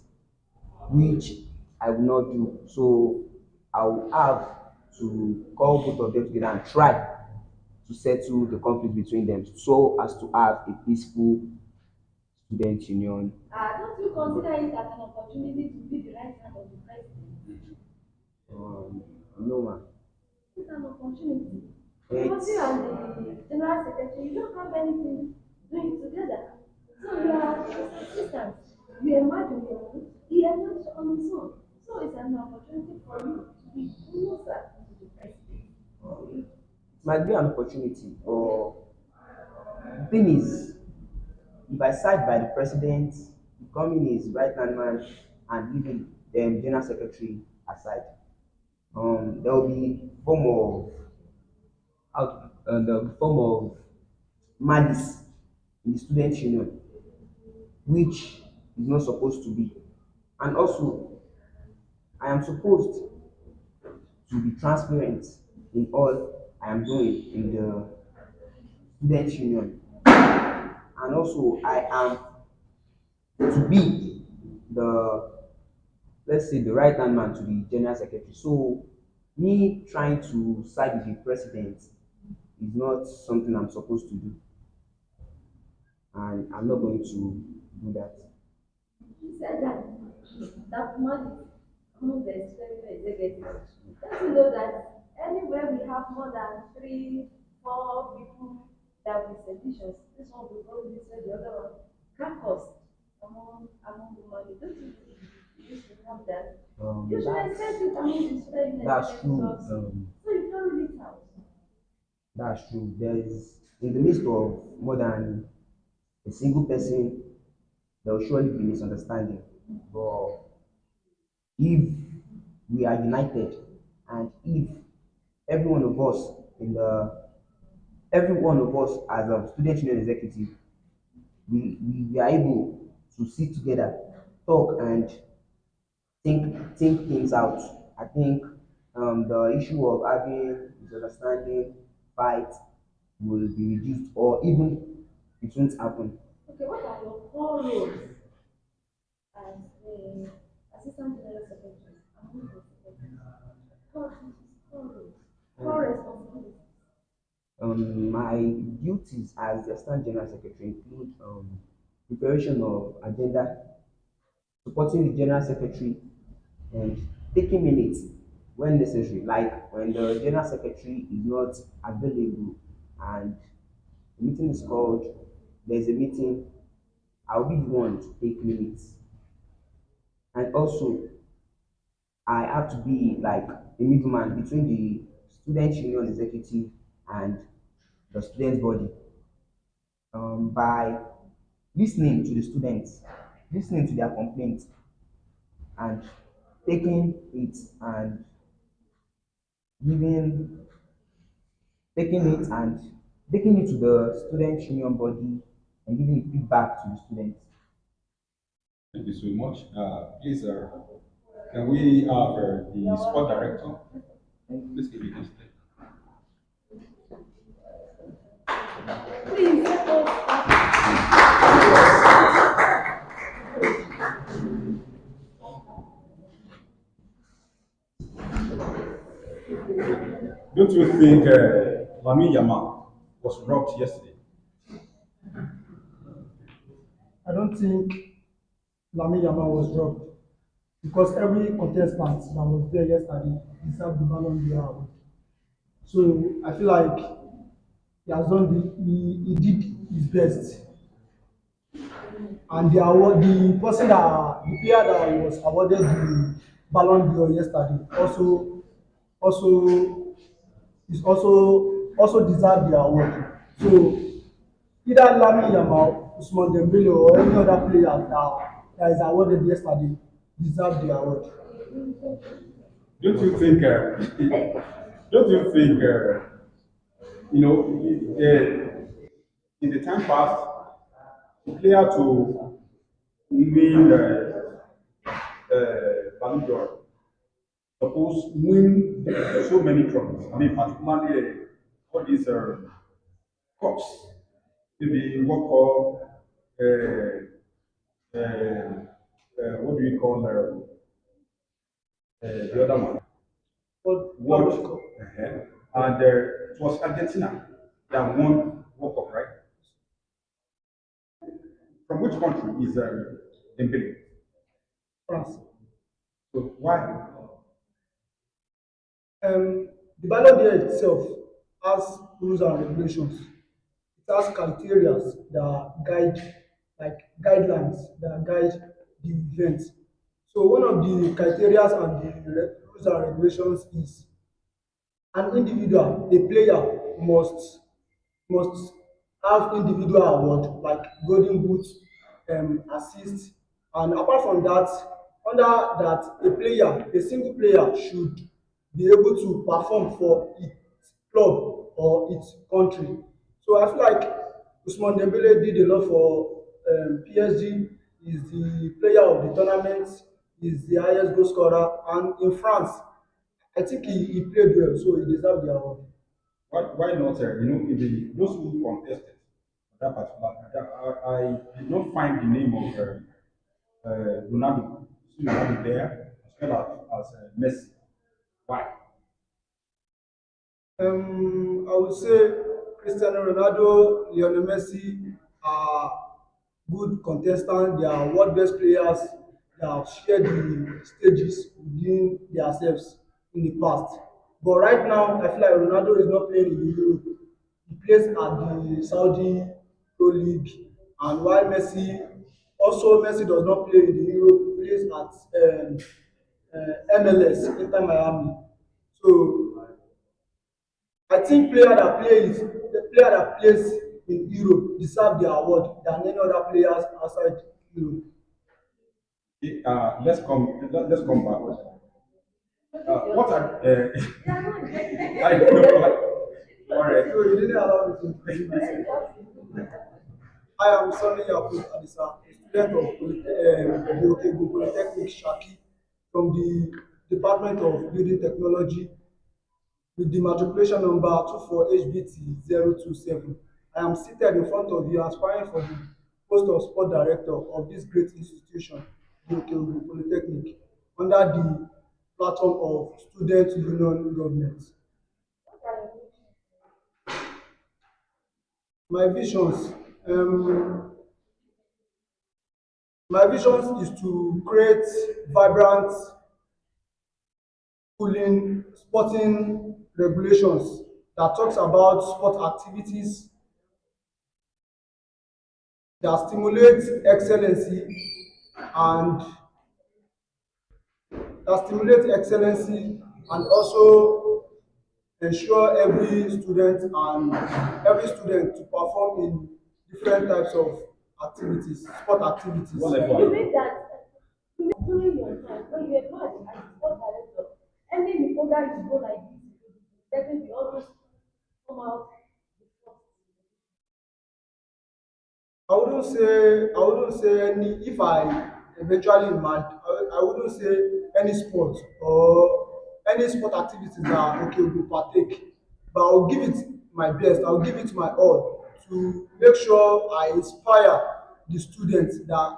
which I will not do. So I will have to call both of them together and try to settle the conflict between them so as to have a peaceful student union. Don't you consider it as an opportunity to be the right hand of the president? No, man. It's an opportunity. Because It's you and the general secretary, you don't have anything doing together. So you are his assistant. You emerge on your own, he emerged on his own. So it's an opportunity for you to be closer to the president. might be an opportunity, but the thing is, if I side by the president, becoming his right hand man and leaving the general secretary aside, there will be form of the form of malice in the student union, which is not supposed to be. And also, I am supposed to be transparent in all I am doing in the student union, and also I am to be the, let's say, the right hand man to the general secretary. So me trying to side with the president is not something I'm supposed to do, and I'm not going to do that. He said that money among the executives. Don't you know that anywhere we have more than three, four people that will seditions, this one will go this way, the other one, cut cost among the money. Don't you think you should have that? You should That's expect it among the student that's executives true. also. So you can't really tell. That's true. There is, in the midst of more than a single person, there will surely be misunderstanding. But if we are united, and if every one of us in the every one of us as a student union executive, we are able to sit together, talk, and think things out. I think the issue of having misunderstanding, fight will be reduced, or even it won't happen. Okay, what are your core roles as the assistant general secretary among the secretaries? Core duties, core roles, core responsibilities. My duties as the assistant general secretary include preparation of agenda, supporting the general secretary, and taking minutes when necessary. Like when the general secretary is not available and the meeting is called, there's a meeting, I'll be the one to take minutes. And also, I have to be like a middleman between the student union executive and the student body, by listening to the students, listening to their complaints, and taking it and giving taking it and taking it to the student union body and giving it feedback to the students. Thank you so much. Please, can we have the sport director? Please give me this. Please let us Don't you think Lami Yama was robbed yesterday? I don't think Lami Yama was robbed because every contestant that was there yesterday deserved the Ballon d'Or award. So I feel like he has done he did his best. And the award, the player that was awarded the Ballon d'Or yesterday also also deserved the award. So either Lami Yamal, Usman Dembele, or any other player that is awarded yesterday deserve the award. Don't you think? Don't you think? You know, in the time past, the player to win Ballon d'Or suppose win so many trophies. I mean, particularly all these cups. maybe what call what do we call the other one? What World was it called? and it was Argentina that won World Cup, right? From which country is Dembele? France. So why? The Ballon d'Or itself has rules and regulations. It has criteria that guide, like guidelines that guide the event. So one of the criteria and the rules and regulations is an individual, a player must have individual award like golden boot, assist, and apart from that, under that, a single player should be able to perform for its club or its country. So I feel like Usman Dembele did a lot for PSG. Is the player of the tournament, is the highest goal scorer, and in France, I think he played well, so he deserved the award. Why not? Those who contested for that particular, I did not find the name of Ronaldo. See Ronaldo there as well as Messi. Why? I would say Cristiano Ronaldo, Lionel Messi are good contestants. They are world best players. They have shared the stages within themselves in the past. But right now, I feel like Ronaldo is not playing in Europe. He plays at the Saudi Pro League, and while Messi does not play in the Europe. He plays at MLS, Inter Miami. So I think the player that plays in Europe deserve the award than any other players outside Europe. Let's come back. What are I know. All right. So you didn't allow me to introduce myself. I am Sonny Yakub Adisa, a student of the Okego Polytechnic Shaki from the Department of Building Technology with the matriculation number 24HBT027. I am seated in front of you aspiring for the post of sport director of this great institution, the Okego Polytechnic, under the platform of student union government. My visions, um, my visions is to create vibrant, cooling, sporting regulations that talks about sport activities that stimulate excellency and and also ensure every student to perform in different types of sport activities. What You level? mean that during your time when you were mad as a sport director, any program you go like this, definitely always come out the first. I wouldn't say any if I eventually mad, I wouldn't say any sport or any sport activities that okay we go partake. But I'll give it my best, I'll give it my all to make sure I inspire the students that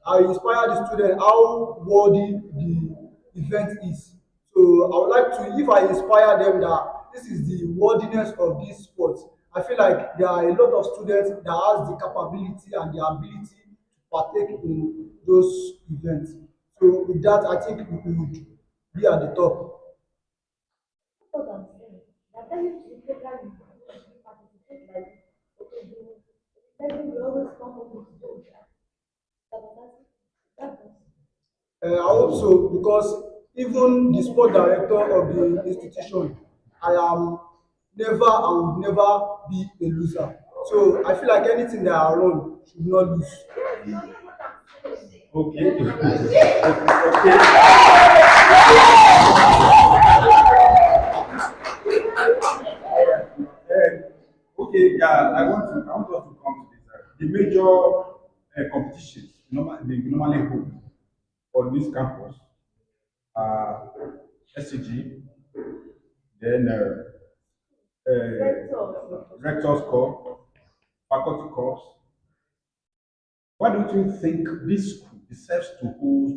I inspire the student how worthy the event is. So I would like to, if I inspire them that this is the worthiness of this sport, I feel like there are a lot of students that has the capability and the ability to partake in those events. So with that, I think we would be at the top. That's what I'm saying. That any program you participate like this, okay, definitely always come up with those. That's I hope so because even the sport director of the institution, I am never and would never be a loser. So I feel like anything that I run should not lose. Okay. Okay. Okay. Yeah. I want us to come to this. The major competitions they normally hold on this campus are SCG, then Rector's Cup, faculty corps. Why don't you think this school deserves to host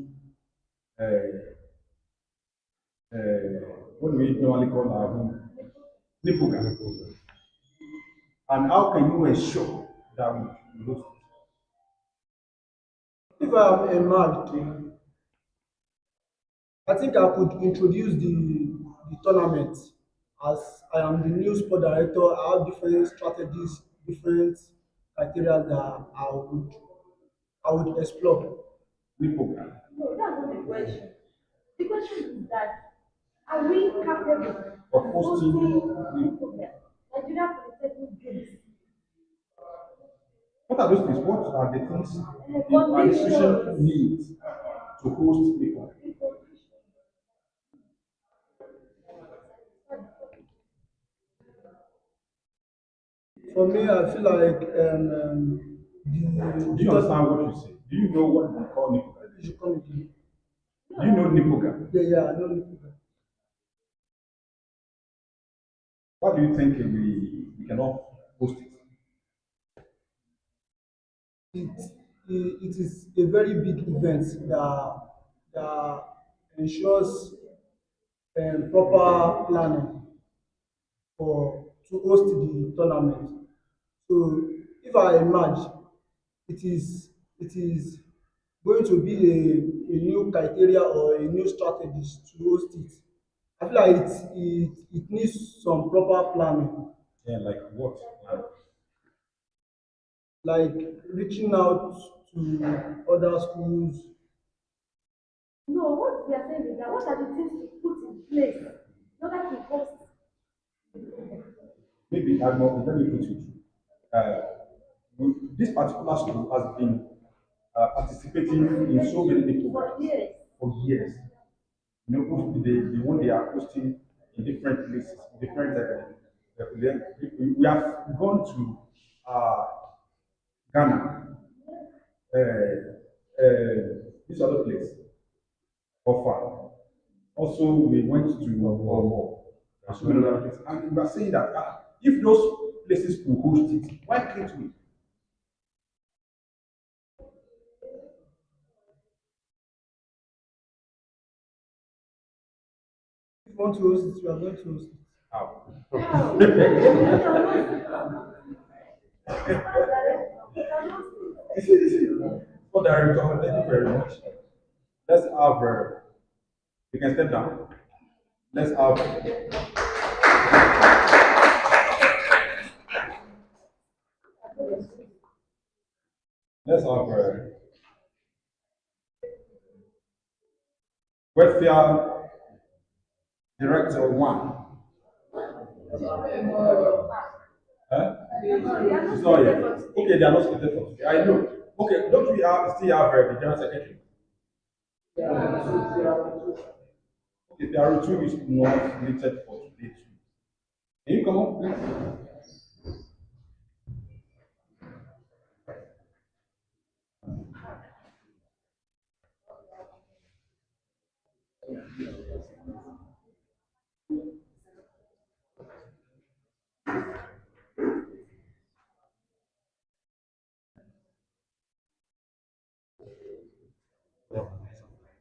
uh, what do we normally call our home? Nipoga. And how can you ensure that we host it? If I am a man, I think I could introduce the tournament as I am the new sport director. I have different strategies, different criteria that I would explore. Nipoga. No, that's not the question. The question is that are we capable Of of hosting hosting Nigeria Polytechnic Games? what are those things? What are the things an Conditions. institution needs to host Nipoga? For me, I feel like Do you understand what you say? Do you know what we call Nipoga? you should come again. Do you know Nipoga? Yeah, yeah, I know the Why do you think we cannot host it? it, it is a very big event that ensures proper planning for to host the tournament. So if I imagine it is going to be a new criteria or a new strategy to host it. I feel like it needs some proper planning, Yeah, like what? like reaching out to other schools. No, what we are saying is that what are the things to put in place in order to host? Maybe I know, let me put it through. This particular school has been participating in so many people For years. for years. You know, the one they are hosting in different places, different. We have gone to Ghana, this other place, Offa. Also, we went to Omo, and so many other places. And we are saying that if those places could host it, why can't we? If you want to host it, we are going to host it. How? For director, thank you very much. Let's have, you can step down. Let's have, let's have welfare director one. Huh? It's not yet. Okay, they are not slated for today. I know. Okay, don't we still have the general secretary? Okay, the R2 is not slated for today too. Can you come up, please?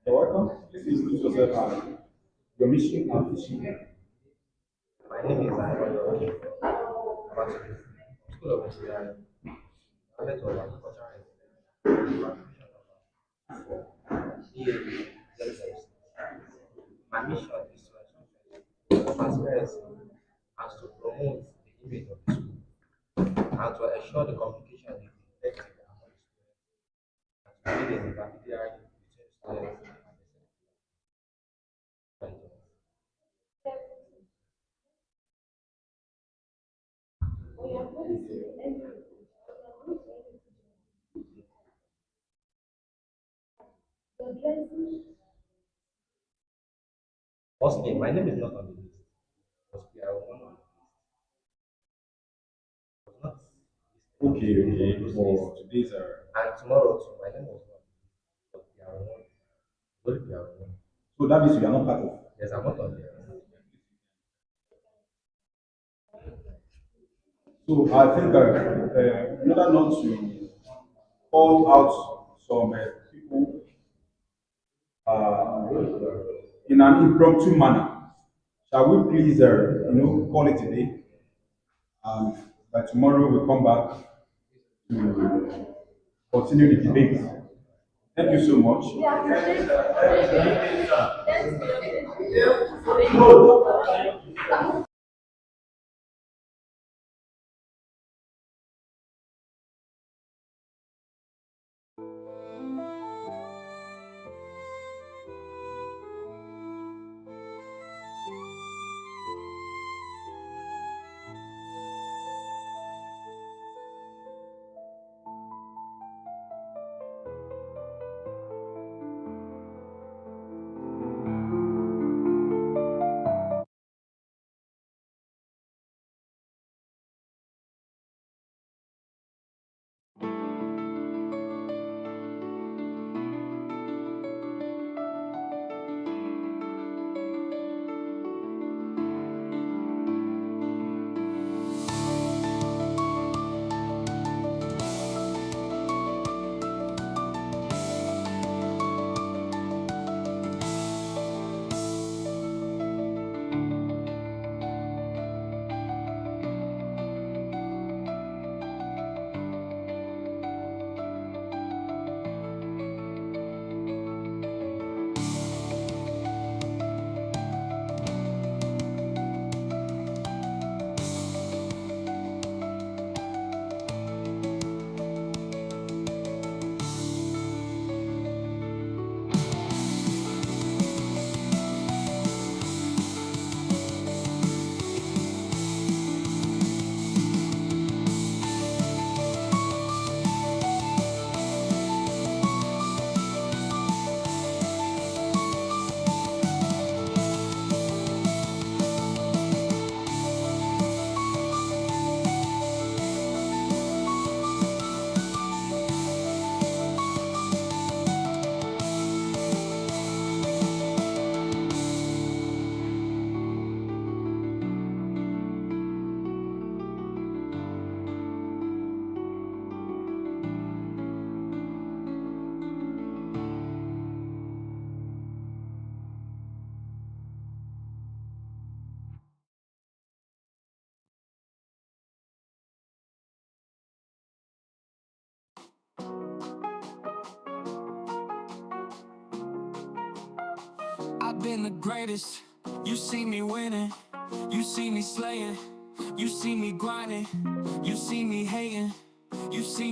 You're welcome. Please introduce yourself and your mission and vision. My name is Ayo Abatu, School of Engineering, College of Agriculture and for EAB 006. My mission is to ensure transparency and to promote the image of the school and to ensure the communication is effective among students and to build an intermediary between students and the Firstly, my name is not on the list because we are one on the list. It was not Okay, listed okay. on those For lists. today's And tomorrow too, my name was not, but they are one. Only they are one. so that means you are not part of. Yes, I'm not on there. So I think that in order not to call out some people uh, in an impromptu manner, shall we please, call it a day? And by tomorrow we come back to continue the debate. Thank you so much. I've been the greatest. You see me winning, you see me slaying, you see me grinding, you see me hating, you see me